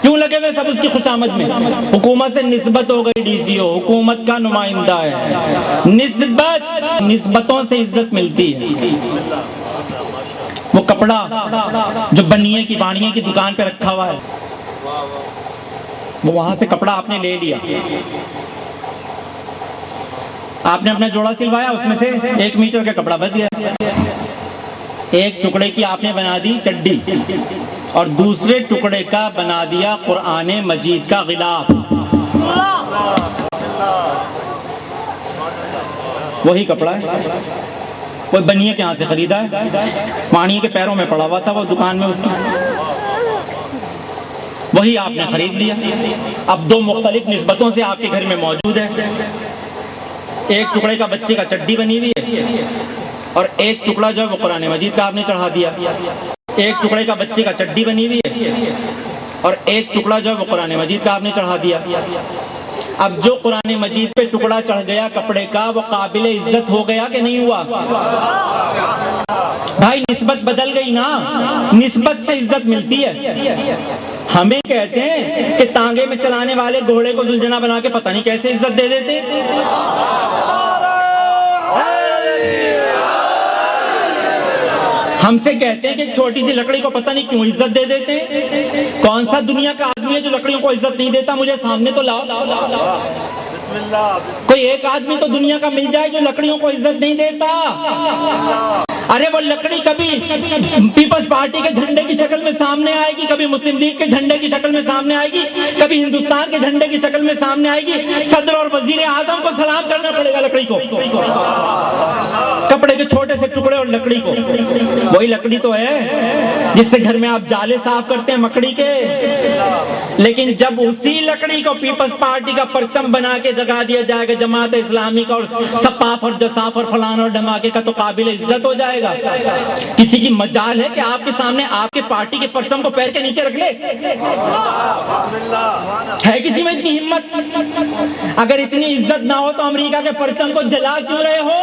کیوں لگے ہوئے سب اس کی خوشامد میں؟ حکومت سے نسبت ہو گئی، ڈی سی او حکومت کا نمائندہ ہے۔ نسبتوں سے عزت ملتی ہے۔ وہ کپڑا جو بنیے کی باڑیے کی دکان پہ رکھا ہوا ہے، وہ وہاں سے کپڑا آپ نے لے لیا، آپ نے اپنا جوڑا سلوایا، اس میں سے 1 میٹر کا کپڑا بچ گیا، ایک ٹکڑے کی آپ نے بنا دی چڈی اور دوسرے ٹکڑے کا بنا دیا قرآن مجید کا غلاف۔ وہی کپڑا ہے، وہ بنیے کے ہاں سے خریدا ہے، پانی کے پیروں میں پڑا ہوا تھا وہ دکان میں اس کی، وہی آپ نے خرید لیا۔ اب 2 مختلف نسبتوں سے آپ کے گھر میں موجود ہے، ایک ٹکڑے کا بچے کا چڈی بنی ہوئی ہے اور ایک ٹکڑا جو ہے وہ قرآن مجید پہ آپ نے چڑھا دیا، ایک ٹکڑے کا بچے کا چڈی بنی ہوئی ہے اور ایک ٹکڑا جو ہے وہ قرآن مجید پہ آپ نے چڑھا دیا۔ اب جو قرآن مجید پہ ٹکڑا چڑھ گیا کپڑے کا، وہ قابل عزت ہو گیا کہ نہیں ہوا؟ بھائی نسبت بدل گئی نا، نسبت سے عزت ملتی ہے۔ ہمیں کہتے ہیں کہ تانگے میں چلانے والے گھوڑے کو زلجنا بنا کے پتہ نہیں کیسے عزت دے دیتے۔ ہم سے کہتے ہیں کہ چھوٹی سی لکڑی کو پتہ نہیں کیوں عزت دے دیتے ہیں۔ کون سا دنیا کا آدمی ہے جو لکڑیوں کو عزت نہیں دیتا؟ مجھے سامنے تو لاؤ، کوئی ایک آدمی تو دنیا کا مل جائے جو لکڑیوں کو عزت نہیں دیتا۔ ارے وہ لکڑی کبھی پیپلز پارٹی کے جھنڈے کی شکل میں سامنے آئے گی، کبھی مسلم لیگ کے جھنڈے کی شکل میں سامنے آئے گی، کبھی ہندوستان کے جھنڈے کی شکل میں سامنے آئے گی۔ صدر اور وزیر اعظم کو سلام کرنا پڑے گا لکڑی کو، کپڑے کے چھوٹے سے ٹکڑے اور لکڑی کو۔ وہی لکڑی تو ہے جس سے گھر میں آپ جالے صاف کرتے ہیں مکڑی کے، لیکن جب اسی لکڑی کو پیپلز پارٹی کا پرچم بنا کے جگا دیا جائے گا جماعت اسلامی کا اور سپاف اور جساف اور فلان اور دھماکے کا، تو قابل عزت ہو جائے گا۔ کسی کی مجال ہے کہ آپ کے سامنے آپ کے پارٹی کے پرچم کو پیر کے نیچے رکھ لے؟ ہے کسی میں اتنی ہمت؟ اگر اتنی عزت نہ ہو تو امریکہ کے پرچم کو جلا کیوں رہے ہو؟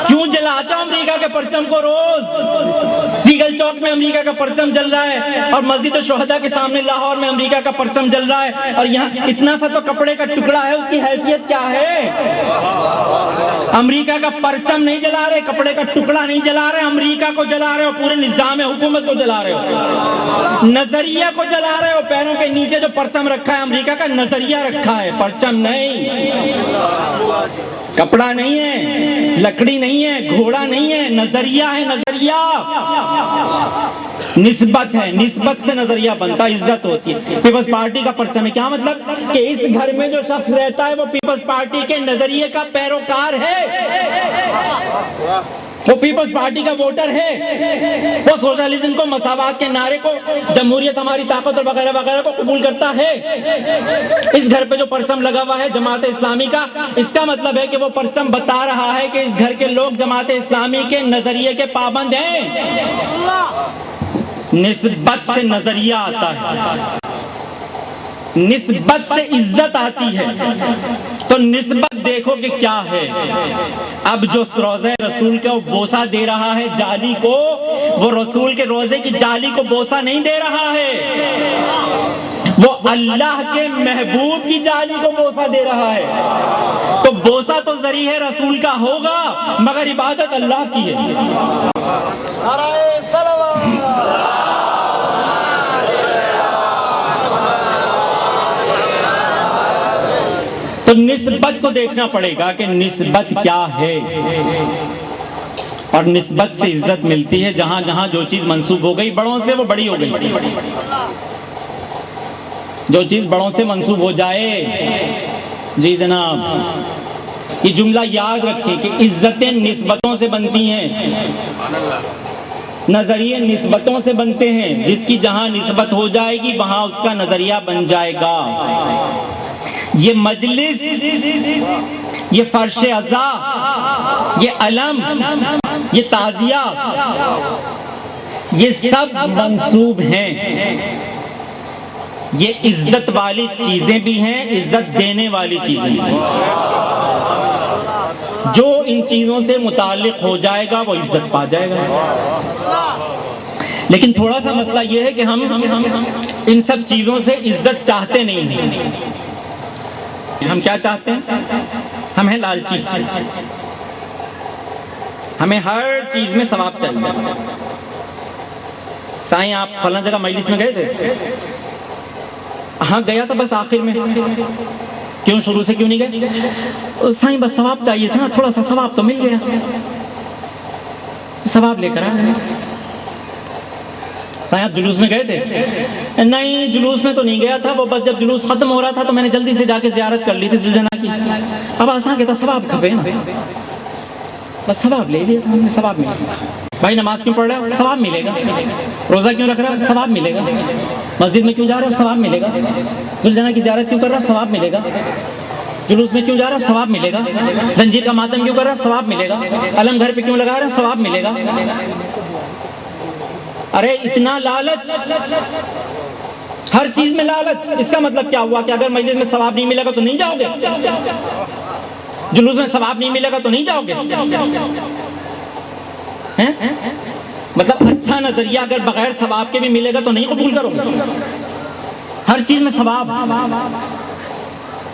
کیوں جلاتے ہو امریکہ کے پرچم کو روز؟ ایگل چوک میں امریکہ کا پرچم جل رہا ہے اور مسجد شہداء کے سامنے لاہور میں امریکہ کا پرچم جل رہا ہے، اور یہاں اتنا سا تو کپڑے کا ٹکڑا ہے، اس کی حیثیت کیا ہے؟ امریکہ کا پرچم نہیں جلا رہے، کپڑے کا ٹکڑا نہیں جلا رہے، امریکہ کو جلا رہے ہو، پورے نظام حکومت کو جلا رہے ہو، نظریہ کو جلا رہے ہو۔ پیروں کے نیچے جو پرچم رکھا ہے امریکہ کا، نظریہ رکھا ہے، پرچم نہیں، کپڑا نہیں ہے، لکڑی نہیں ہے، گھوڑا نہیں ہے، نظریہ ہے، نظریہ نسبت ہے، نسبت سے نظریہ بنتا، عزت ہوتی ہے۔ پیپلز پارٹی کا پرچم ہے، کیا مطلب؟ کہ اس گھر میں جو شخص رہتا ہے وہ پیپلز پارٹی کے نظریے کا پیروکار ہے، وہ پیپلز پارٹی کا ووٹر ہے، وہ سوشلزم کو، مساوات کے نعرے کو، جمہوریت ہماری طاقت اور وغیرہ وغیرہ کو قبول کرتا ہے۔ اس گھر پہ جو پرچم لگا ہوا ہے جماعت اسلامی کا، اس کا مطلب ہے کہ وہ پرچم بتا رہا ہے کہ اس گھر کے لوگ جماعت اسلامی کے نظریے کے پابند ہیں۔ نسبت سے نظریہ آتا ہے، نسبت سے عزت آتی ہے، تو نسبت دیکھو کہ کیا ہے۔ اب جو روزہ رسول کا بوسہ دے رہا ہے جالی کو، وہ رسول کے روزے کی جالی کو بوسہ نہیں دے رہا ہے، وہ اللہ کے محبوب کی جالی کو بوسہ دے رہا ہے۔ تو بوسہ تو ذریعہ رسول کا ہوگا مگر عبادت اللہ کی ہے۔ تو نسبت کو دیکھنا پڑے گا کہ نسبت کیا ہے، اور نسبت سے عزت ملتی ہے۔ جہاں جہاں جو چیز منسوب ہو گئی بڑوں سے، وہ بڑی ہو گئی۔ جو چیز بڑوں سے منسوب ہو جائے، جی جناب، یہ جملہ یاد رکھیں کہ عزتیں نسبتوں سے بنتی ہیں، نظریے نسبتوں سے بنتے ہیں۔ جس کی جہاں نسبت ہو جائے گی وہاں اس کا نظریہ بن جائے گا۔ یہ یہ فرش عزا، یہ علم، یہ تعزیہ، یہ سب منسوب ہیں. یہ عزت والی چیزیں بھی ہیں، عزت دینے والی چیزیں بھی ہیں. جو ان چیزوں سے متعلق ہو جائے گا وہ عزت پا جائے گا. لیکن تھوڑا سا مسئلہ یہ ہے کہ ہم ان سب چیزوں سے عزت چاہتے نہیں ہیں. ہم کیا چاہتے ہیں؟ ہم ہیں لالچی. ہمیں ہر چیز میں ثواب چاہیے. سائیں آپ فلاں جگہ مجلس میں گئے تھے؟ ہاں گیا تھا بس آخر میں. کیوں شروع سے کیوں نہیں گئے؟ سائیں بس ثواب چاہیے تھا نا، تھوڑا سا ثواب تو مل گیا، ثواب لے کر آئے. سائیں آپ جلوس میں گئے تھے؟ نہیں جلوس میں تو نہیں گیا تھا، وہ بس جب جلوس ختم ہو رہا تھا تو میں نے جلدی سے جا کے زیارت کر لی تھی ذوالجلالہ کی. اب آسان کہتا ثواب کھپے نا، بس ثواب لے لیا تھا ہم نے، ثواب ملے گا. بھائی نماز کیوں پڑھ رہا ہے؟ ثواب ملے گا. روزہ کیوں رکھ رہا ہے؟ ثواب ملے گا. مسجد میں کیوں جا رہا ہے؟ ثواب ملے گا. ذوالجلالہ کی زیارت کیوں کر رہا ہے؟ ثواب ملے گا. جلوس میں کیوں جا رہا ہے؟ ثواب ملے گا. زنجیر کا ماتم کیوں کر رہا ہے؟ ثواب ملے گا. علم گھر پہ کیوں لگا رہا ہے؟ ثواب ملے گا. ارے اتنا لالچ، ہر چیز میں لالچ. اس کا مطلب کیا ہوا کہ اگر مجلس میں ثواب نہیں ملے گا تو نہیں جاؤ گے؟ جلوس میں ثواب نہیں ملے گا تو نہیں جاؤ گے؟ مطلب اچھا نظریہ اگر بغیر ثواب کے بھی ملے گا تو نہیں قبول کرو گے؟ ہر چیز میں ثواب.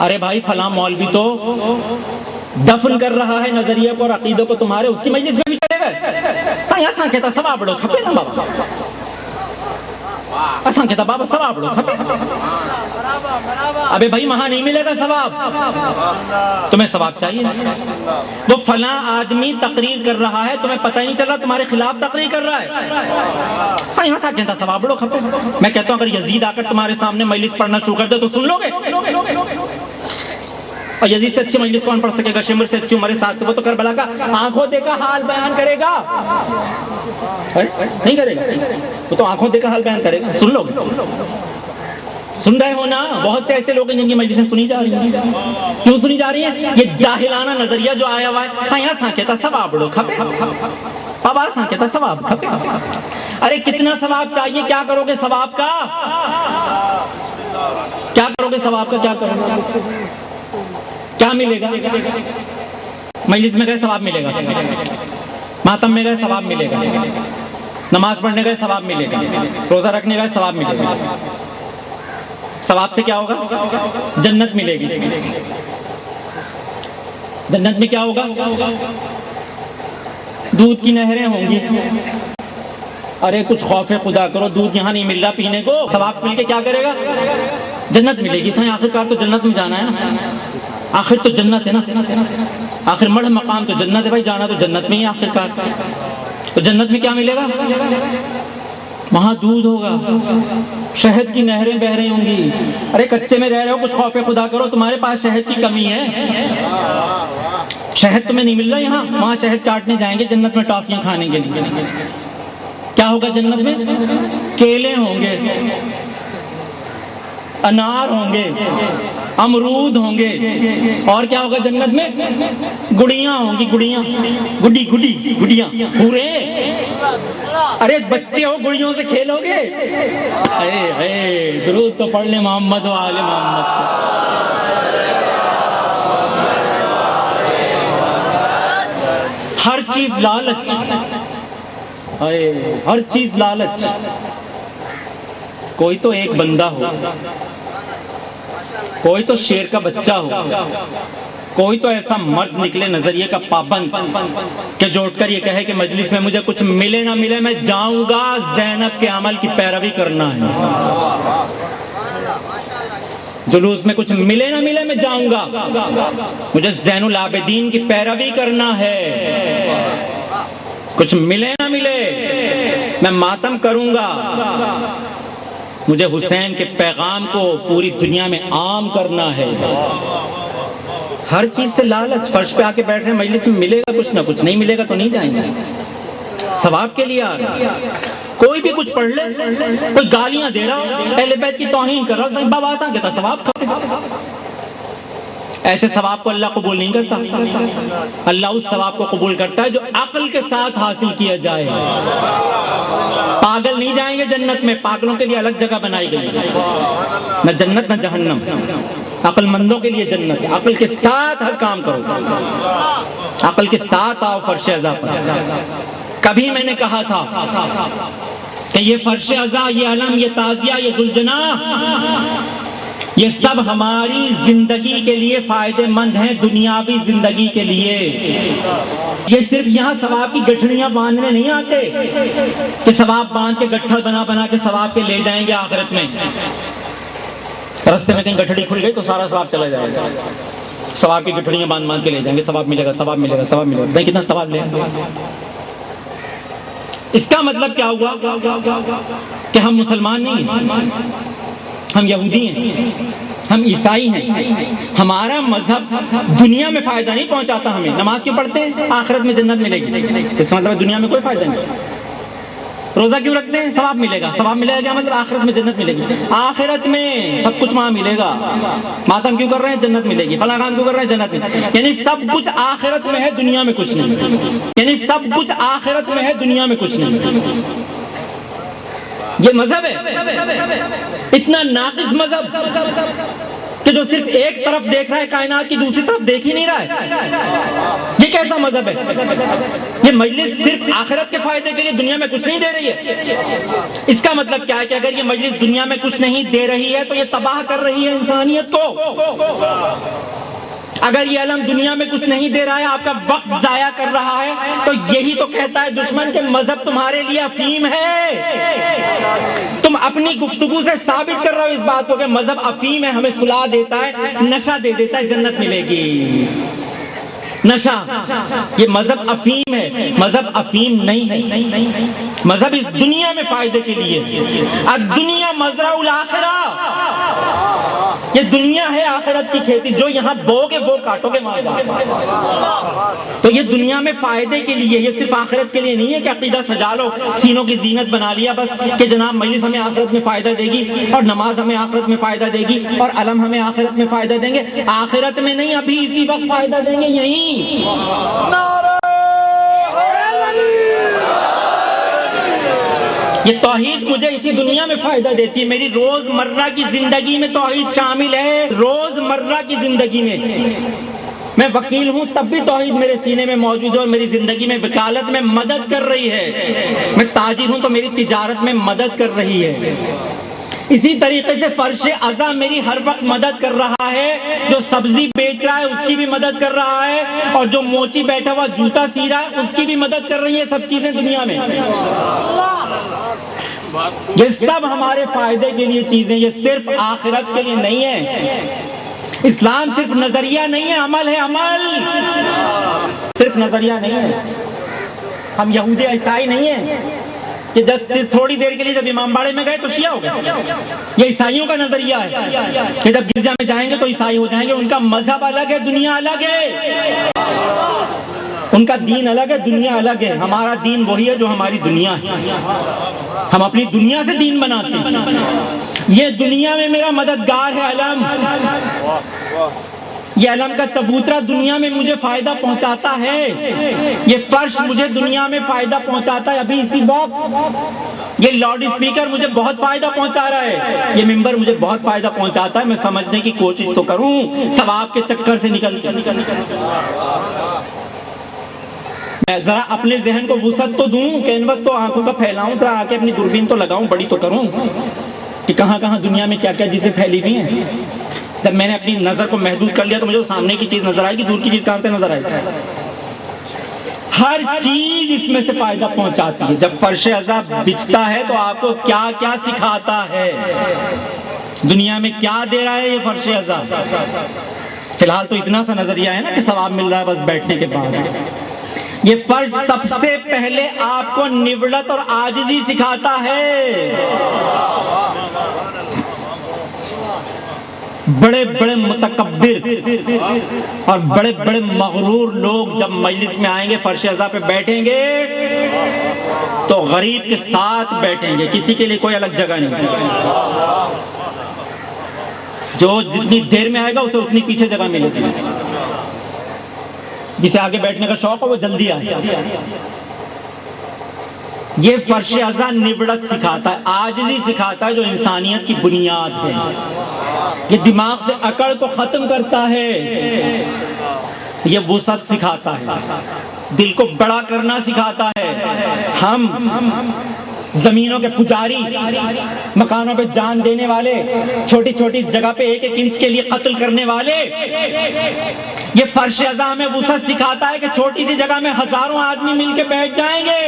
ارے بھائی فلاں مولوی تو دفن کر رہا ہے نظریے کو اور عقیدے کو تمہارے، اس کی مجلس میں بھی چلے گئے. سائیں کہتا ثواب لو کھپے نا بابا، اساں کہتا بابا ثواب لو کھپے. ابے بھائی وہاں نہیں ملے گا ثواب، تمہیں ثواب چاہیے. وہ فلاں آدمی تقریر کر رہا ہے، تمہیں پتہ ہی نہیں چل رہا تمہارے خلاف تقریر کر رہا ہے. سائیں کہتا ثواب لو کھپے. میں کہتا ہوں اگر یزید آ کر تمہارے سامنے مجلس پڑھنا شروع کر دے تو سن لو گے؟ اور یزید سے اچھی مجلس کون پڑھ سکے گا؟ شمر سے اچھی عمر سعد سے. وہ تو کربلا کا آنکھوں دیکھا حال بیان کرے گا. نہیں کرے گا؟ وہ تو آنکھوں دیکھا حال بیان کرے گا. سن لو گے؟ سن رہے ہو نا؟ بہت سے ایسے لوگ ہیں جن کی مجلسیں سنی جا رہی ہیں. کیوں سنی جا رہی ہیں؟ یہ جاہلانہ نظریہ جو آیا ہوا ہے. سائیں کہتا ثواب لو کھپے، بابا سائیں کہتا ثواب کھپے. ارے کتنا ثواب چاہیے؟ کیا کرو گے ثواب کا؟ کیا کرو گے ثواب کا؟ کیا کرو گے؟ کیا ملے گا؟ مجلس میں گئے ثواب ملے گا، ماتم میں گئے ثواب ملے گا، نماز پڑھنے گئے ثواب ملے گا، روزہ رکھنے گئے ثواب ملے گا. ثواب سے کیا ہوگا؟ جنت ملے گی. جنت میں کیا ہوگا؟ دودھ کی نہریں ہوں گی. ارے کچھ خوف خدا کرو، دودھ یہاں نہیں مل رہا پینے کو، ثواب مل کے کیا کرے گا؟ جنت ملے گی. سائیں آخرکار تو جنت میں جانا ہے نا، آخر تو جنت ہے نا، آخر مڑ مقام تو جنت ہے بھائی، جانا تو جنت میں ہی آخرکار. تو جنت میں کیا ملے گا؟ وہاں دودھ ہوگا، شہد کی نہریں بہ رہی ہوں گی. ارے کچے میں رہ رہے ہو، کچھ خوف خدا کرو، تمہارے پاس شہد کی کمی ہے. شہد تمہیں نہیں مل رہا یہاں، وہاں شہد چاٹنے جائیں گے جنت میں ٹافیاں کھانے کے لیے. کیا ہوگا جنت میں؟ کیلے ہوں گے، انار ہوں گے، امرود ہوں گے. اور کیا ہوگا جنت میں؟ گڑیاں ہوں گی، گڑیاں، گڑیاں پورے. ارے بچے ہو، گڑیوں سے کھیلو گے؟ درود تو پڑھ لیں محمد و آل محمد. ہر چیز لالچ، ہر چیز لالچ. کوئی تو ایک بندہ ہو، کوئی تو شیر کا بچہ ہو، کوئی تو ایسا مرد نکلے نظریے کا پابند کہ جو اٹھ کر یہ کہے کہ مجلس میں مجھے کچھ ملے نہ ملے میں جاؤں گا زینب کے عمل کی پیروی کرنا ہے. جلوس میں کچھ ملے نہ ملے میں جاؤں گا، مجھے زین العابدین کی پیروی کرنا ہے. کچھ ملے نہ ملے میں ماتم کروں گا، مجھے حسین کے پیغام کو پوری دنیا میں عام کرنا ہے. ہر چیز سے لالچ. فرش پہ آ کے بیٹھ رہے ہیں، مجلس میں ملے گا کچھ نہ کچھ، نہیں ملے گا تو نہیں جائیں گے. ثواب کے لیے آ رہا، کوئی بھی کچھ پڑھ لے، کوئی گالیاں دے رہا، اہل بیت کی توہین کر رہا، بابا آسان کہتا ثواب کھپے. ایسے ثواب کو اللہ قبول نہیں کرتا. اللہ اس ثواب کو قبول کرتا ہے جو عقل کے ساتھ حاصل کیا جائے. پاگل نہیں جائیں گے جنت میں، پاگلوں کے لیے الگ جگہ بنائی گئی، نہ جنت نہ جہنم. عقل مندوں کے لیے جنت ہے. عقل کے ساتھ ہر کام کرو، عقل کے ساتھ آؤ فرش عزا پر. کبھی میں نے کہا تھا کہ یہ فرش عزا، یہ علم، یہ تعزیہ، یہ ذوالجناح، یہ سب ہماری زندگی کے لیے فائدے مند ہیں، دنیاوی زندگی کے لیے. یہ صرف یہاں ثواب کی گٹھڑیاں باندھنے نہیں آتے کہ ثواب باندھ کے گٹھڑ بنا بنا کے ثواب کے لے جائیں گے آخرت میں. رستے میں کہیں گٹھڑی کھل گئی تو سارا ثواب چلا جائے گا. ثواب کی گٹھڑیاں باندھ باندھ کے لے جائیں گے، ثواب ملے گا، ثواب ملے گا، ثواب ملے گا. کتنا ثواب لے گا؟ اس کا مطلب کیا ہوا کہ ہم مسلمان نہیں ہیں، ہم یہودی ہیں، ہم عیسائی ہیں. ہمارا مذہب دنیا میں فائدہ نہیں پہنچاتا ہمیں. نماز کیوں پڑھتے ہیں؟ آخرت میں جنت ملے گی. اس کا مطلب دنیا میں کوئی فائدہ نہیں. روزہ کیوں رکھتے ہیں؟ ثواب ملے گا. ثواب ملے گا کیا مطلب؟ آخرت میں جنت ملے گی. آخرت میں سب کچھ وہاں ملے گا. ماتم کیوں کر رہے ہیں؟ جنت ملے گی. فلاں کام کیوں کر رہے ہیں؟ جنت ملے گی. یعنی سب کچھ آخرت میں ہے، دنیا میں کچھ نہیں. یعنی سب کچھ آخرت میں ہے، دنیا میں کچھ نہیں. یہ مذہب ہے اتنا ناقص مذہب کہ جو صرف ایک طرف دیکھ رہا ہے کائنات کی، دوسری طرف دیکھ ہی نہیں رہا ہے. یہ کیسا مذہب ہے؟ یہ مجلس صرف آخرت کے فائدے کے لیے دنیا میں کچھ نہیں دے رہی ہے. اس کا مطلب کیا ہے کہ اگر یہ مجلس دنیا میں کچھ نہیں دے رہی ہے تو یہ تباہ کر رہی ہے انسانیت کو. اگر یہ علم دنیا میں کچھ نہیں دے رہا ہے، آپ کا وقت ضائع کر رہا ہے، تو یہی تو کہتا ہے دشمن کہ مذہب تمہارے لیے افیم ہے. تم اپنی گفتگو سے ثابت کر رہے ہو اس بات کو کہ مذہب افیم ہے، ہمیں سلا دیتا ہے، نشہ دے دیتا ہے، جنت ملے گی. نشہ، یہ مذہب افیم ہے. مذہب افیم نہیں ہے. مذہب اس دنیا میں فائدے کے لیے. الدنیا مزرع الاخرہ، یہ دنیا ہے آخرت کی کھیتی. جو یہاں بوگے وہ کاٹو گے وہاں جا. تو یہ دنیا میں فائدے کے لیے، یہ صرف آخرت کے لیے نہیں ہے کہ عقیدہ سجا لو، سینوں کی زینت بنا لیا بس کہ جناب مجلس ہمیں آخرت میں فائدہ دے گی، اور نماز ہمیں آخرت میں فائدہ دے گی، اور علم ہمیں آخرت میں فائدہ دیں گے. آخرت میں نہیں، ابھی اسی وقت فائدہ دیں گے یہیں. یہ توحید مجھے اسی دنیا میں فائدہ دیتی ہے. میری روز مرہ کی زندگی میں توحید شامل ہے. روز مرہ کی زندگی میں میں وکیل ہوں تب بھی توحید میرے سینے میں موجود ہے اور میری زندگی میں وکالت میں مدد کر رہی ہے. میں تاجر ہوں تو میری تجارت میں مدد کر رہی ہے. اسی طریقے سے فرش عزا میری ہر وقت مدد کر رہا ہے. جو سبزی بیچ رہا ہے اس کی بھی مدد کر رہا ہے، اور جو موچی بیٹھا ہوا جوتا سی رہا ہے اس کی بھی مدد کر رہی ہے. سب چیزیں دنیا میں یہ سب ہمارے فائدے کے لیے چیزیں، یہ صرف آخرت کے لیے نہیں ہے. اسلام صرف نظریہ نہیں ہے، عمل ہے. عمل صرف نظریہ نہیں ہے. ہم یہودی عیسائی نہیں ہیں کہ جس تھوڑی دیر کے لیے جب امام باڑے میں گئے تو شیعہ ہو گئے. یہ عیسائیوں کا نظریہ ہے کہ جب گرجا میں جائیں گے تو عیسائی ہو جائیں گے. ان کا مذہب الگ ہے، دنیا الگ ہے. ان کا دین الگ ہے، دنیا الگ ہے. ہمارا دین وہی ہے جو ہماری دنیا ہے. ہم اپنی دنیا سے دین بناتے ہیں. یہ دنیا میں میرا مددگار ہے علم. یہ علم کا چبوترا دنیا میں مجھے فائدہ پہنچاتا ہے. یہ فرش مجھے دنیا میں فائدہ پہنچاتا ہے. ابھی اسی وقت یہ لاؤڈ اسپیکر مجھے بہت فائدہ پہنچا رہا ہے. یہ ممبر مجھے بہت فائدہ پہنچاتا ہے. میں سمجھنے کی کوشش تو کروں ثواب کے چکر سے نکل کے. میں ذرا اپنے ذہن کو وسعت تو دوں، کینوس تو آنکھوں کا پھیلاؤں، ذرا آ کے اپنی دوربین تو لگاؤں، بڑی تو کروں کہ کہاں کہاں دنیا میں کیا کیا چیزیں پھیلی ہوئی ہیں. جب میں نے اپنی نظر کو محدود کر لیا تو مجھے سامنے کی چیز نظر آئے گی، دور کی چیز کہاں سے نظر آئے گی؟ ہر چیز اس میں سے فائدہ پہنچاتی ہے. جب فرش عزا بچتا ہے تو آپ کو کیا کیا سکھاتا ہے، دنیا میں کیا دے رہا ہے یہ فرش عزا. فی الحال تو اتنا سا نظریہ ہے نا کہ ثواب مل رہا ہے بس بیٹھنے کے بعد. یہ فرش سب سے پہلے آپ کو نبلت اور عاجزی سکھاتا ہے. بڑے بڑے متکبر اور بڑے بڑے مغرور لوگ جب مجلس میں آئیں گے، فرش عزا پہ بیٹھیں گے تو غریب کے ساتھ بیٹھیں گے، کسی کے لیے کوئی الگ جگہ نہیں. جو جتنی دیر میں آئے گا اسے اتنی پیچھے جگہ ملے گی. جسے آگے بیٹھنے کا شوق ہو وہ جلدی آئے. یہ فرش ازا نبڑت سکھاتا ہے، عاجزی سکھاتا ہے جو انسانیت کی بنیاد ہے. یہ دماغ سے اکڑ کو ختم کرتا ہے. یہ وسعت سکھاتا ہے، دل کو بڑا کرنا سکھاتا ہے. ہم زمینوں کے پجاری، مکانوں پہ جان دینے والے، چھوٹی چھوٹی جگہ پہ ایک ایک انچ کے لیے قتل کرنے والے، یہ فرش ازا ہمیں وسعت سکھاتا ہے کہ چھوٹی سی جگہ میں ہزاروں آدمی مل کے بیٹھ جائیں گے.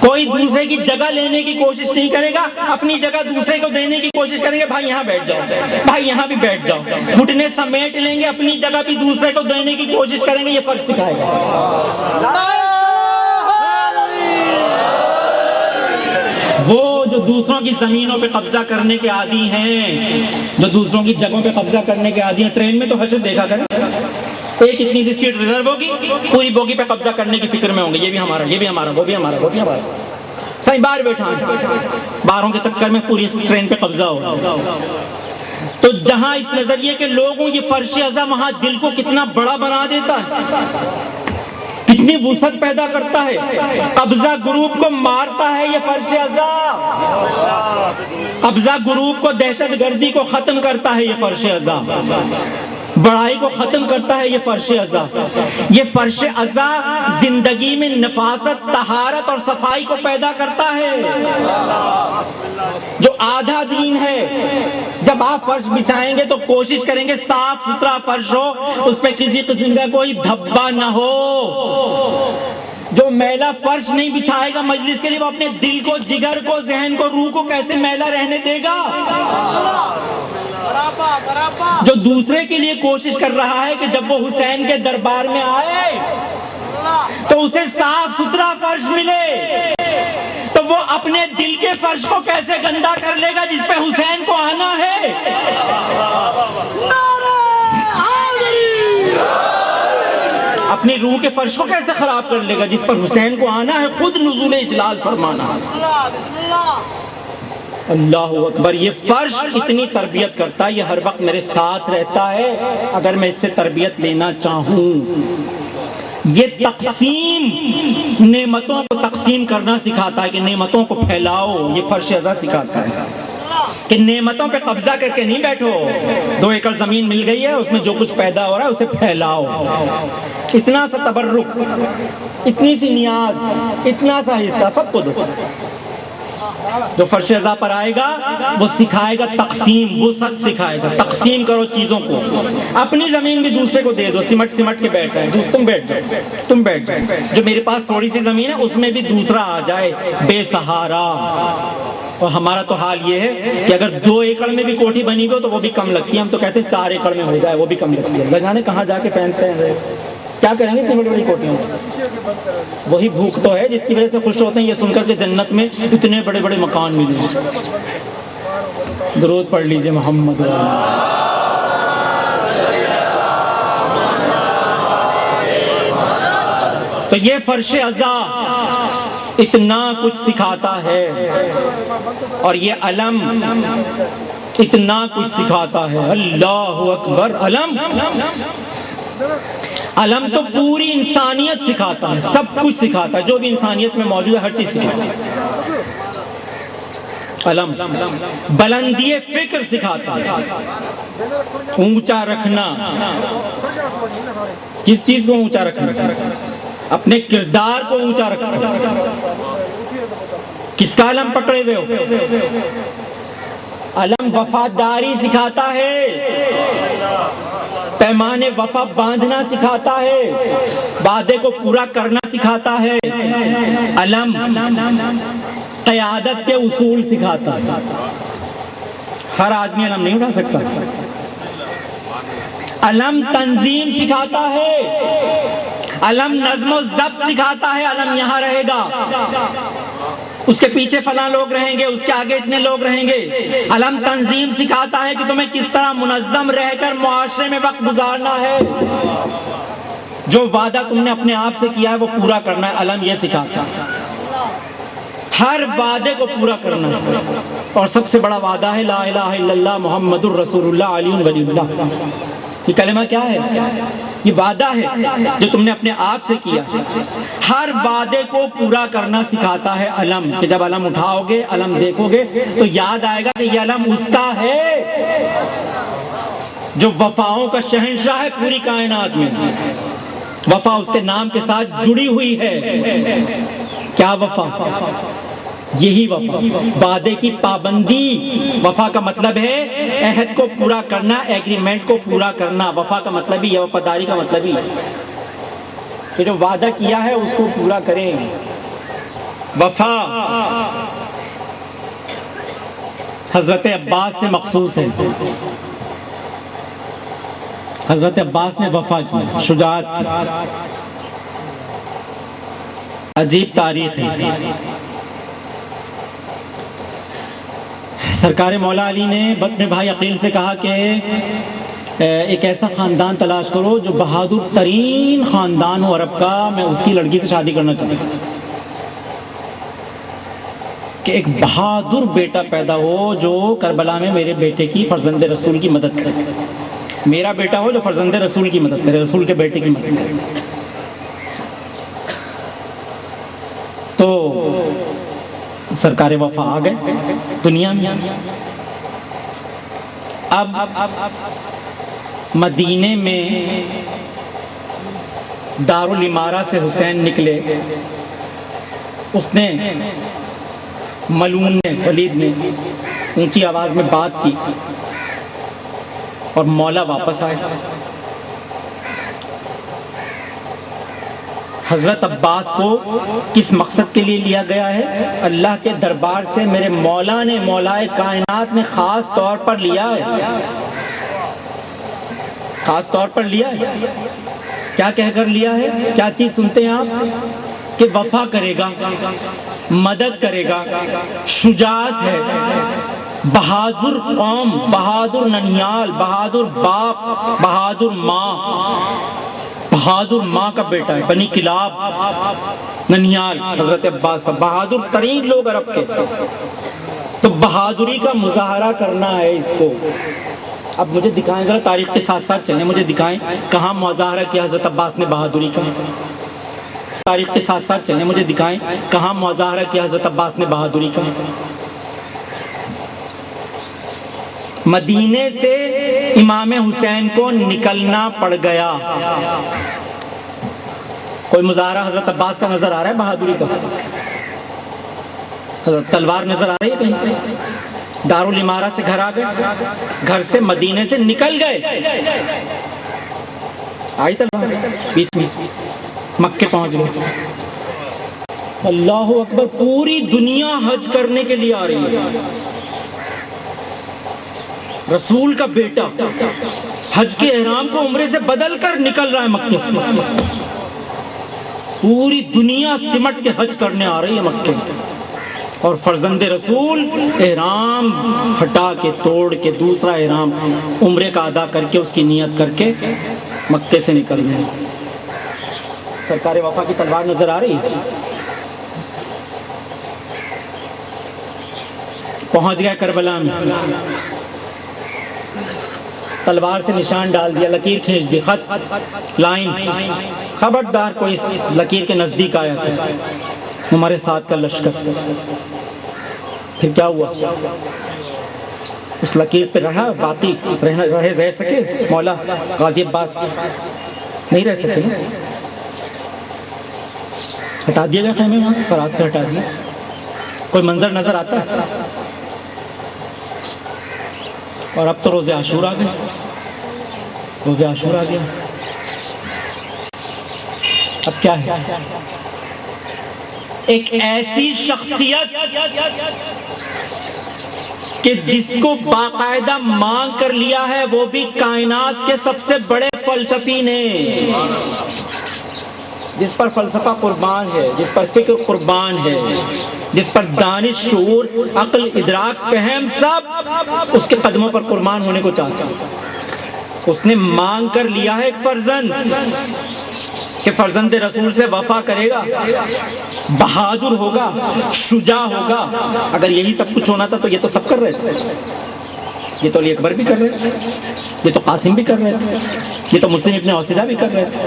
کوئی دوسرے کی جگہ لینے کی کوشش نہیں کرے گا، اپنی جگہ دوسرے کو دینے کی کوشش کریں گے. بھائی یہاں بیٹھ جاؤ، بھائی یہاں بھی بیٹھ جاؤ. گھٹنے سمیٹ لیں گے، اپنی جگہ بھی دوسرے کو دینے کی کوشش کریں گے. یہ فرق سکھائے گا. وہ جو دوسروں کی زمینوں پہ قبضہ کرنے کے عادی ہیں، جو دوسروں کی جگہوں پہ قبضہ کرنے کے عادی ہیں، ٹرین میں تو حشر دیکھا کریں، ایک اتنی سی سیٹ ریزرو ہوگی، پوری بوگی پہ قبضہ کرنے کی فکر میں ہوں گے. یہ بھی ہمارا، یہ بھی ہمارا، وہ بھی ہمارا، وہ بھی ہمارا. صحیح باہر بیٹھا ہے، باروں کے چکر میں پوری ٹرین پہ قبضہ ہو. تو جہاں اس نظریے کے لوگ ہوں، یہ فرش ازا وہاں دل کو کتنا بڑا بنا دیتا ہے، کتنی وسعت پیدا کرتا ہے. قبضہ گروپ کو مارتا ہے یہ فرش ازا. قبضہ گروپ کو، دہشت گردی کو ختم کرتا ہے یہ فرش ازا. بڑائی کو ختم کرتا ہے یہ فرش ازا. یہ فرش ازا زندگی میں نفاست، طہارت اور صفائی کو پیدا کرتا ہے. جو آدھا دین ہے، جب آپ فرش بچھائیں گے تو کوشش کریں گے صاف ستھرا فرش ہو، اس پہ کسی قسم کا کوئی دھبا نہ ہو. جو میلا فرش نہیں بچھائے گا مجلس کے لیے، وہ اپنے دل کو، جگر کو، ذہن کو، روح کو کیسے میلا رہنے دے گا؟ جو دوسرے کے لیے کوشش کر رہا ہے کہ جب وہ حسین کے دربار میں آئے تو اسے صاف ستھرا فرش ملے، تو وہ اپنے دل کے فرش کو کیسے گندا کر لے گا جس پہ حسین کو آنا ہے؟ اپنی روح کے فرش کو کیسے خراب کر لے گا جس پر حسین کو آنا ہے، خود نزول اجلال فرمانا ہے. اللہ اکبر. یہ فرش اتنی تربیت کرتا ہے، یہ ہر وقت میرے ساتھ رہتا ہے اگر میں اس سے تربیت لینا چاہوں. یہ تقسیم، نعمتوں کو تقسیم کرنا سکھاتا ہے کہ نعمتوں کو پھیلاؤ. یہ فرش ازا سکھاتا ہے کہ نعمتوں پہ قبضہ کر کے نہیں بیٹھو. 2 ایکڑ زمین مل گئی ہے، اس میں جو کچھ پیدا ہو رہا ہے اسے پھیلاؤ. اتنا سا تبرک، اتنی سی نیاز، اتنا سا حصہ سب کو دو. جو فرش ازا پر آئے گا وہ سکھائے گا تقسیم، وسعت سکھائے گا. تقسیم کرو چیزوں کو. اپنی زمین بھی دوسرے کو دے دو. سمٹ سمٹ کے بیٹھ رہے ہیں، تم بیٹھ جاؤ، تم بیٹھ جاؤ. جو میرے پاس تھوڑی سی زمین ہے اس میں بھی دوسرا آ جائے بے سہارا. اور ہمارا تو حال یہ ہے کہ اگر 2 ایکڑ میں بھی کوٹھی بنی ہوئی ہو تو وہ بھی کم لگتی ہے. ہم تو کہتے ہیں 4 ایکڑ میں ہو جائے، وہ بھی کم لگتی ہے. اللہ جانے کہاں جا کے پہنتے ہیں، کیا کریں گے اتنی بڑی بڑی کوٹیوں. وہی بھوک تو ہے جس کی وجہ سے خوش ہوتے ہیں یہ سن کر کے جنت میں اتنے بڑے بڑے مکان ملے. درود پڑھ لیجئے محمد. تو یہ فرش ازا اتنا کچھ سکھاتا ہے، اور یہ علم اتنا کچھ سکھاتا ہے. اللہ اکبر. علم تو پوری انسانیت سکھاتا ہے، سب کچھ سکھاتا ہے. جو بھی انسانیت میں موجود ہے ہر چیز سکھاتا ہے. علم بلندی فکر سکھاتا ہے، اونچا رکھنا. کس چیز کو اونچا رکھنا؟ اپنے کردار کو اونچا رکھنا. کس کا علم پکڑے ہوئے ہو؟ علم وفاداری سکھاتا ہے، پیمانے وفا باندھنا سکھاتا ہے، وعدے کو پورا کرنا سکھاتا ہے. علم قیادت کے اصول سکھاتا ہے. ہر آدمی علم نہیں اٹھا سکتا. علم تنظیم سکھاتا ہے، علم نظم و ضبط سکھاتا ہے. علم یہاں رہے گا، اس کے پیچھے فلاں لوگ رہیں گے، اس کے آگے اتنے لوگ رہیں گے. علم تنظیم سکھاتا ہے کہ تمہیں کس طرح منظم رہ کر معاشرے میں وقت گزارنا ہے. جو وعدہ تم نے اپنے آپ سے کیا ہے وہ پورا کرنا ہے. علم یہ سکھاتا ہے. ہر وعدے کو پورا کرنا، اور سب سے بڑا وعدہ ہے لا الہ الا اللہ محمد الرسول اللہ علی ولی اللہ۔ یہ کلمہ کیا ہے؟ یہ وعدہ ہے جو تم نے اپنے آپ سے کیا ہے۔ ہر وعدے کو پورا کرنا سکھاتا ہے علم، کہ جب علم اٹھاؤ گے، علم دیکھو گے تو یاد آئے گا کہ یہ علم اس کا ہے جو وفاؤں کا شہنشاہ ہے پوری کائنات میں۔ وفا اس کے نام کے ساتھ جڑی ہوئی ہے۔ کیا وفا؟ یہی وفا، وعدے کی پابندی۔ وفا کا مطلب ہے عہد کو پورا کرنا، ایگریمنٹ کو پورا کرنا۔ وفا کا مطلب ہی، وفاداری کا مطلب ہی کہ جو وعدہ کیا ہے اس کو پورا کریں۔ وفا حضرت عباس سے مخصوص ہے۔ حضرت عباس نے وفا کی، شجاعت کی۔ عجیب تاریخ ہے۔ سرکار مولا علی نے اپنے بھائی عقیل سے کہا کہ ایک ایسا خاندان تلاش کرو جو بہادر ترین خاندان ہو عرب کا، میں اس کی لڑکی سے شادی کرنا چاہتا ہوں، کہ ایک بہادر بیٹا پیدا ہو جو کربلا میں میرے بیٹے کی، فرزند رسول کی مدد کرے۔ میرا بیٹا ہو جو فرزند رسول کی مدد کرے، رسول کے بیٹے کی مدد کرے۔ تو سرکار وفا آ گئے دنیا میں۔ اب مدینے میں دارالامارہ سے حسین نکلے، اس نے ملعون نے، ولید نے اونچی آواز میں بات کی اور مولا واپس آئے۔ حضرت عباس کو کس مقصد کے لیے لیا گیا ہے؟ اللہ کے دربار سے میرے مولا نے، مولائے کائنات نے خاص طور پر لیا ہے، خاص طور پر لیا ہے۔ کیا کہہ کر لیا ہے؟ کیا چیز سنتے ہیں آپ؟ کہ وفا کرے گا، مدد کرے گا، شجاعت ہے، بہادر قوم، بہادر ننیال، بہادر باپ، بہادر ماں، بہادر ماں کا بیٹا ہے، بنی کلاب ننیال حضرت عباس کا، بہادر ترین لوگ عرب کے۔ تو بہادری کا مظاہرہ کرنا ہے اس کو۔ اب مجھے دکھائیں ذرا، تاریخ کے ساتھ ساتھ چلیں، مجھے دکھائیں کہاں مظاہرہ کیا حضرت عباس نے بہادری کا۔ تاریخ کے ساتھ ساتھ چلیں، مجھے دکھائیں کہاں مظاہرہ کیا حضرت عباس نے بہادری کا۔ مدینے سے امام حسین کو نکلنا پڑ گیا۔ کوئی مظاہرہ حضرت عباس کا نظر آ رہا ہے بہادری کا؟ حضرت تلوار نظر آ رہی ہے کہیں؟ دارالامارہ سے گھر آ گئے، گھر سے مدینے سے نکل گئے، آئی تلوار بیچ میں، مکے پہنچ گئے۔ اللہ اکبر، پوری دنیا حج کرنے کے لیے آ رہی ہے۔ رسول کا بیٹا حج کے احرام کو عمرے سے بدل کر نکل رہا ہے مکے سے۔ پوری دنیا سمٹ کے حج کرنے آ رہی ہے مکے، اور فرزند رسول احرام ہٹا کے، توڑ کے، دوسرا احرام عمرے کا ادا کر کے، اس کی نیت کر کے مکے سے نکل گئے۔ سرکار وفا کی تلوار نظر آ رہی ہے۔ پہنچ گئے کربلا میں، تلوار سے نشان ڈال دیا، لکیر کھینچ دی، خط، لائن، خبردار کوئی اس لکیر کے نزدیک آیا تھا، ہمارے ساتھ کا لشکر۔ پھر کیا ہوا؟ اس لکیر پہ رہا، باقی رہ سکے؟ مولا غازی عباس نہیں رہ سکے، ہٹا دیا گیا خیمے، وہاں سے فرات سے ہٹا دیا۔ کوئی منظر نظر آتا ہے؟ اور اب تو روز عاشور آ گئے، روز عاشور آ گیا۔ اب کیا ہے؟ ایک ایسی شخصیت کہ جس کو باقاعدہ مانگ کر لیا ہے، وہ بھی کائنات کے سب سے بڑے فلسفی نے، جس پر فلسفہ قربان ہے، جس پر فکر قربان ہے، جس پر دانش، شعور، عقل، ادراک، فہم سب اس کے قدموں پر قربان ہونے کو چاہتا ہے۔ اس نے مانگ کر لیا ہے ایک فرزند، کہ فرزند رسول سے وفا کرے گا، بہادر ہوگا، شجاع ہوگا. اگر یہی سب کچھ ہونا تھا تو یہ تو سب کر رہے تھے. یہ تو علی اکبر بھی کر رہے تھے، یہ تو قاسم بھی کر رہے تھے، یہ تو مسلم ابن اوسجہ بھی کر رہے تھے،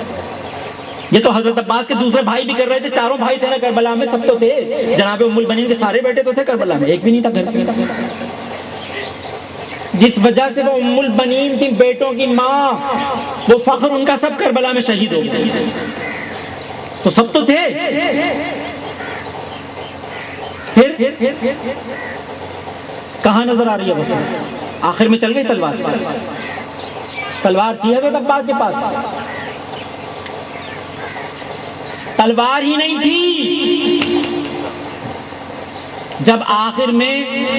یہ تو حضرت عباس کے دوسرے بھائی بھی کر رہے تھے. چاروں بھائی تھے نا کربلا میں، سب تو تھے. جناب ام البنین کے سارے بیٹے تو تھے کربلا میں، ایک بھی نہیں تھا گھر پہ. جس وجہ سے وہ ام البنین تھی، بیٹوں کی ماں، وہ فخر ان کا سب کربلا میں شہید ہو گئے. تو سب تو تھے. پھر کہاں نظر آ رہی ہے وہ؟ آخر میں چل گئی تلوار. تلوار تھی حضرت عباس کے پاس؟ تلوار ہی نہیں تھی. جب آخر میں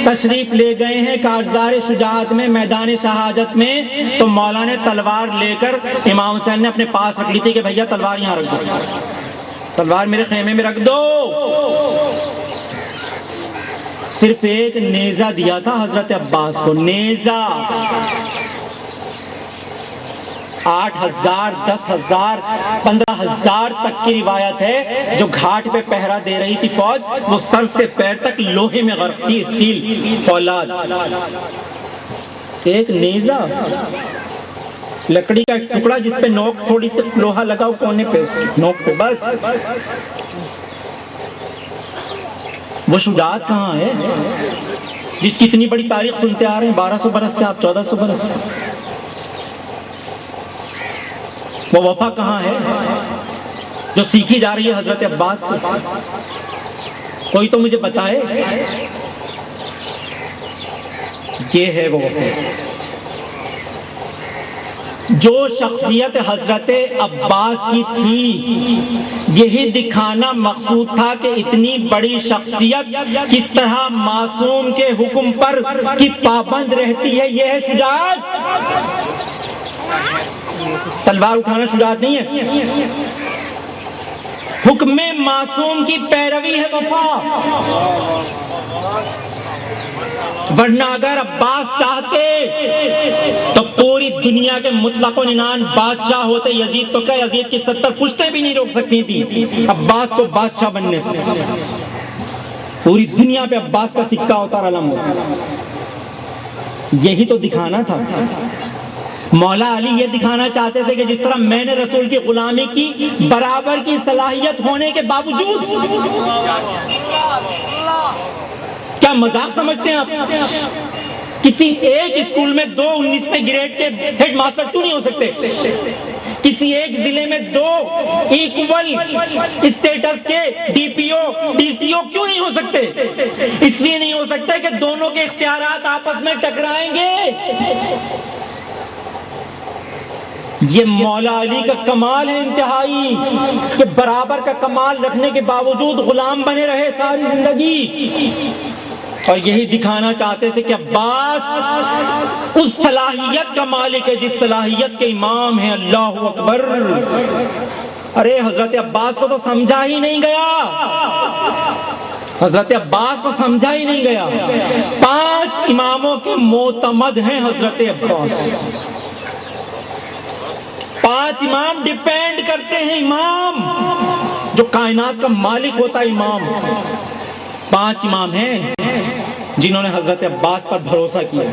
تشریف لے گئے ہیں کارزار شجاعت میں، میدان شہادت میں، تو مولا نے تلوار لے کر امام حسین نے اپنے پاس رکھ لی تھی کہ بھیا تلوار یہاں رکھ دو، تلوار میرے خیمے میں رکھ دو. صرف ایک نیزہ دیا تھا حضرت عباس کو، نیزہ. 8,000 10,000 15,000 تک کی روایت ہے. جو گھاٹ پہ پہرا دے رہی تھی فوج، وہ سر سے پیر تک لوہے میں غرق تھی، اسٹیل فولاد. ایک نیزہ، لکڑی کا ایک ٹکڑا جس پہ نوک تھوڑی سی لوہا لگا ہو کونے پہ، اس کی نوک پہ، بس. وہ شجاعت کہاں ہے جس کی اتنی بڑی تاریخ سنتے آ رہے ہیں 1200 برس سے، آپ 1400 برس سے؟ وہ وفا کہاں ہے جو سیکھی جا رہی ہے حضرت عباس سے؟ کوئی تو مجھے بتائے. یہ ہے وہ وفا. جو شخصیت حضرت عباس کی تھی، یہی دکھانا مقصود تھا کہ اتنی بڑی شخصیت کس طرح معصوم کے حکم پر کی پابند رہتی ہے. یہ ہے شجاعت. تلوار اٹھانا شجاعت نہیں ہے، حکم معصوم کی پیروی ہے وفا. ورنہ اگر عباس چاہتے تو پوری دنیا کے مطلق و عنان بادشاہ ہوتے. یزید تو کیا، یزید کی 70 پشتیں بھی نہیں روک سکتی تھی عباس کو بادشاہ بننے سے. پوری دنیا پہ عباس کا سکہ ہوتا اور علم ہوتا. یہی تو دکھانا تھا. مولا علی یہ دکھانا چاہتے تھے کہ جس طرح میں نے رسول کی غلامی کی برابر کی صلاحیت ہونے کے باوجود. کیا مذاق سمجھتے ہیں آپ؟ کسی ایک اسکول میں 2 19ویں گریڈ کے ہیڈ ماسٹر کیوں نہیں ہو سکتے؟ کسی ایک ضلع میں 2 ایکول اسٹیٹس کے D P O D C O کیوں نہیں ہو سکتے؟ اس لیے نہیں ہو سکتے کہ دونوں کے اختیارات آپس میں ٹکرائیں گے. یہ مولا علی کا کمال ہے انتہائی، کہ برابر کا کمال رکھنے کے باوجود غلام بنے رہے ساری زندگی. اور یہی دکھانا چاہتے تھے کہ عباس اس صلاحیت کا مالک ہے جس صلاحیت کے امام ہیں. اللہ اکبر. ارے حضرت عباس کو تو سمجھا ہی نہیں گیا، حضرت عباس کو سمجھا ہی نہیں گیا. 5 اماموں کے معتمد ہیں حضرت عباس. 5 امام ڈیپینڈ کرتے ہیں. امام جو کائنات کا مالک ہوتا ہے، امام. 5 امام ہیں جنہوں نے حضرت عباس پر بھروسہ کیا.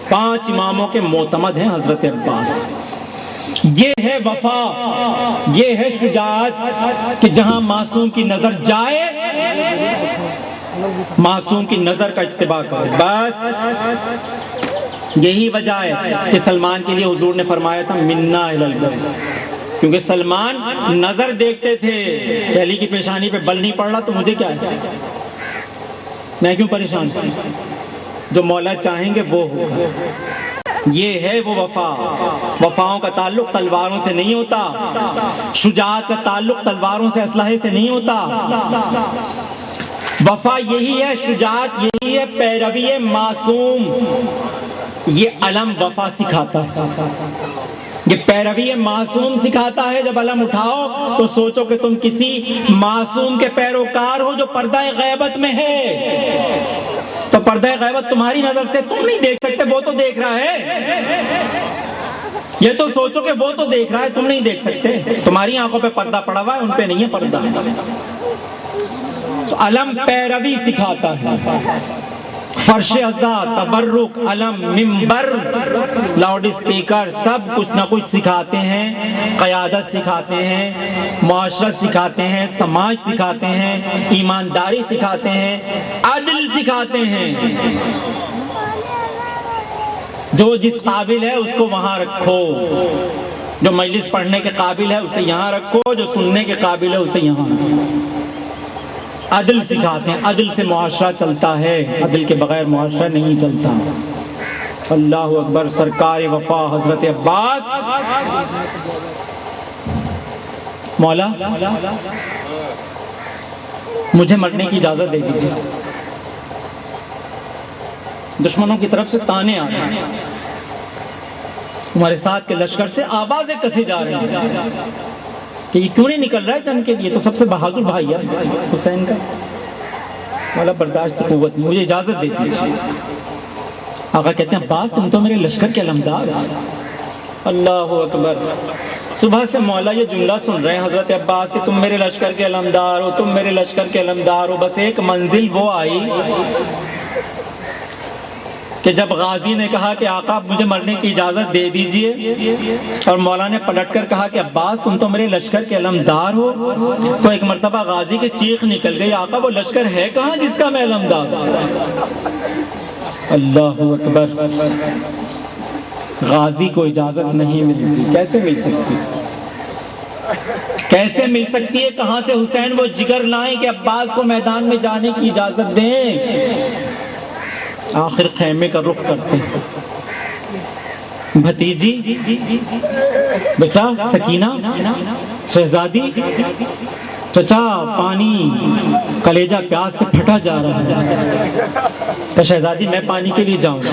5 اماموں کے معتمد ہیں حضرت عباس. یہ ہے وفا، یہ ہے شجاعت، کہ جہاں معصوم کی نظر جائے معصوم کی نظر کا اتباع کرے. بس یہی وجہ ہے کہ سلمان کے لیے حضور نے فرمایا تھا منا الی البر، کیونکہ سلمان نظر دیکھتے تھے. پہلی کی پیشانی پہ بل نہیں پڑ رہا تو مجھے کیا ہے، میں کیوں پریشان؟ جو مولا چاہیں گے وہ ہوگا. یہ ہے وہ وفا. وفاؤں کا تعلق تلواروں سے نہیں ہوتا، شجاعت کا تعلق تلواروں سے، اسلحے سے نہیں ہوتا. وفا یہی ہے، شجاعت یہی ہے، پیروی معصوم. یہ علم وفا سکھاتا ہے، یہ پیروی معصوم سکھاتا ہے. جب علم اٹھاؤ تو سوچو کہ تم کسی معصوم کے پیروکار ہو جو پردہ غیبت میں ہے. تو پردہ غیبت تمہاری نظر سے تم نہیں دیکھ سکتے، وہ تو دیکھ رہا ہے. یہ تو سوچو کہ وہ تو دیکھ رہا ہے، تم نہیں دیکھ سکتے، تمہاری آنکھوں پہ پردہ پڑا ہوا ہے، ان پہ نہیں ہے پردہ۔ تو علم پیروی سکھاتا ہے، فرش ازا، تبرک، علم، ممبر، لاؤڈ اسپیکر، سب کچھ نہ کچھ سکھاتے ہیں، قیادت سکھاتے ہیں، معاشرت سکھاتے ہیں، سماج سکھاتے ہیں، ایمانداری سکھاتے ہیں، عدل سکھاتے ہیں۔ جو جس قابل ہے اس کو وہاں رکھو، جو مجلس پڑھنے کے قابل ہے اسے یہاں رکھو، جو سننے کے قابل ہے اسے یہاں رکھو۔ عدل سکھاتے ہیں، عدل سے معاشرہ چلتا ہے، عدل کے بغیر معاشرہ نہیں چلتا۔ اللہ اکبر۔ سرکار وفا حضرت عباس، مولا مجھے مرنے کی اجازت دے دیجیے، دشمنوں کی طرف سے تانے آ رہے ہیں، ہمارے ساتھ کے لشکر سے آوازیں کسے جا رہے ہیں کہ یہ کیوں نہیں نکل رہا ہے جنگ کے لیے، تو سب سے بہادر بھائی ہے حسین کا۔ مولا برداشت کی قوت نہیں، مجھے اجازت دے دیجیے۔ آقا کہتے ہیں عباس تم تو میرے لشکر کے علمدار ہو۔ اللہ اکبر۔ صبح سے مولا یہ جملہ سن رہے ہیں حضرت عباس کہ تم میرے لشکر کے علمدار ہو، تم میرے لشکر کے علمدار ہو۔ بس ایک منزل وہ آئی کہ جب غازی نے کہا کہ آقا مجھے مرنے کی اجازت دے دیجئے، اور مولا نے پلٹ کر کہا کہ عباس تم تو میرے لشکر کے علمدار ہو، تو ایک مرتبہ غازی کی چیخ نکل گئی، آقا وہ لشکر ہے کہاں جس کا میں علمدار ہوں؟ اللہ اکبر۔ غازی کو اجازت نہیں ملتی، کیسے مل سکتی؟ کیسے مل سکتی ہے؟ کہاں سے حسین وہ جگر لائیں کہ عباس کو میدان میں جانے کی اجازت دیں؟ آخر خیمے کا رخ کرتے ہیں۔ بھتیجی، بیٹا سکینہ، شہزادی، چچا پانی، کلیجہ پیاس سے پھٹا جا رہا ہے۔ کہ شہزادی میں پانی کے لیے جاؤں گا،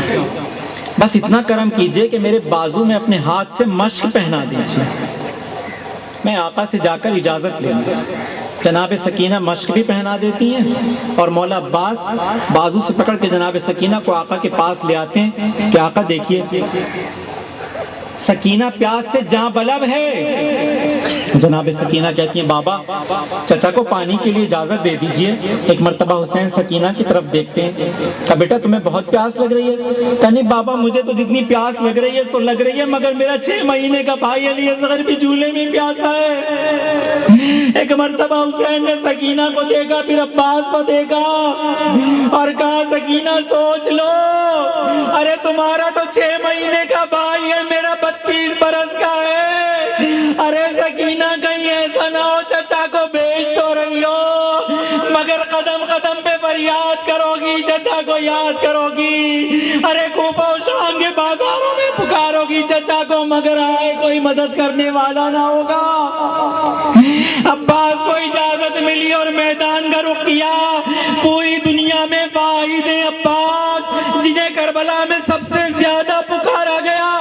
بس اتنا کرم کیجئے کہ میرے بازو میں اپنے ہاتھ سے مشق پہنا دیجئے، میں آقا سے جا کر اجازت لے لوں۔ جناب سکینہ مشق بھی پہنا دیتی ہیں، اور مولا عباس بازو سے پکڑ کے جناب سکینہ کو آقا کے پاس لے آتے ہیں کہ آقا دیکھیے سکینہ پیاس سے جاں بلب ہے۔ جناب سکینہ کہتی ہیں بابا چچا کو پانی کے لیے اجازت دے دیجئے۔ ایک مرتبہ حسین سکینہ کی طرف دیکھتے ہیں کہ بیٹا تمہیں بہت پیاس لگ رہی ہے؟ کہ نہیں بابا مجھے تو جتنی پیاس لگ رہی ہے تو لگ رہی ہے، مگر میرا 6 مہینے کا بھائی علی اصغر بھی جھولے میں پیاسا ہے۔ ایک مرتبہ حسین نے سکینہ کو دیکھا، پھر عباس کو دیکھا اور کہا سکینہ سوچ لو، ارے تمہارا تو 6 مہینے کا بھائی ہے، میرا 32 برس کا ہے۔ ارے سکینہ کہیں ایسا نہ ہو چچا کو بیچ تو رہی ہو، مگر قدم قدم پہ فریاد کرو گی، چچا کو یاد کرو گی، ارے کوفہ و شام کے بازاروں میں پکارو گی چچا کو، مگر آئے کوئی مدد کرنے والا نہ ہوگا۔ عباس کو اجازت ملی اور میدان کا رخ کیا۔ پوری دنیا میں واحد عباس جنہیں کربلا میں سب سے زیادہ پکارا گیا۔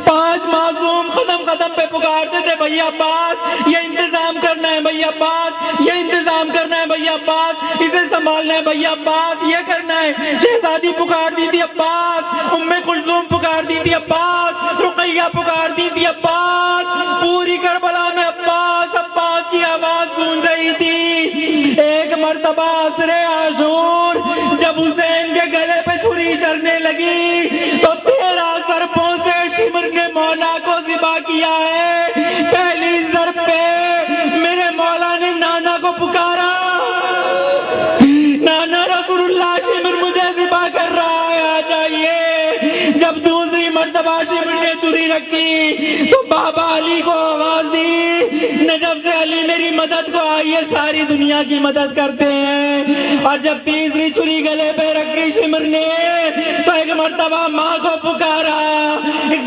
5 معصوم قدم قدم پہ پکارتے تھے بھیا عباس یہ انتظام کرنا ہے، بھیا عباس یہ انتظام کرنا ہے، بھیا عباس اسے سنبھالنا ہے، بھیا عباس یہ کرنا ہے۔ شہزادی پکار دی تھی عباس، ام کلثوم پکار دی تھی عباس، رقیہ پکار دی تھی عباس، پوری کربلا میں عباس عباس کی آواز گونج رہی تھی۔ ایک مرتبہ عصر عاشور جب حسین کے گلے پہ چھری چلنے لگی تو 13 ضربوں سے شمر نے مولا کو ذبح کیا ہے۔ پہلی ضرب پہ میرے مولا نے نانا کو پکارا، نانا رسول اللہ شمر مجھے ذبح کر رہا ہے آ جائیے۔ جب دوسری مرتبہ شمر نے چھری رکھی تو بابا علی کو آواز دی، نجف سے علی میری مدد کو آئیے، ساری دنیا کی مدد کرتے ہیں۔ اور جب تیسری چھری گلے پہ رکھی شمر نے تو ایک مرتبہ ماں کو پکارا،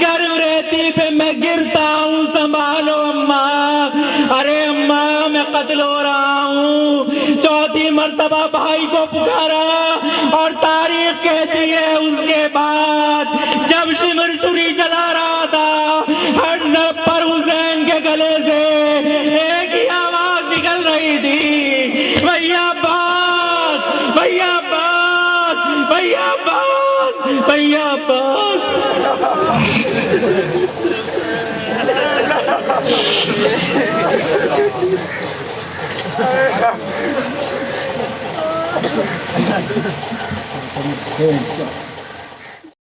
گرم رہتی پہ میں گرتا ہوں سنبھالو اماں، ارے اماں میں قتل ہو رہا ہوں۔ چوتھی مرتبہ بھائی کو پکارا، اور تاریخ کہتی ہے اس کے بعد جب شمر چھری چلا رہا تھا ہر ضرب پر حسین کے گلے سے ایک ہی آواز نکل رہی تھی، بھیا عباس، بھیا عباس، بھیا عباس، بھیا عباس۔ Okay.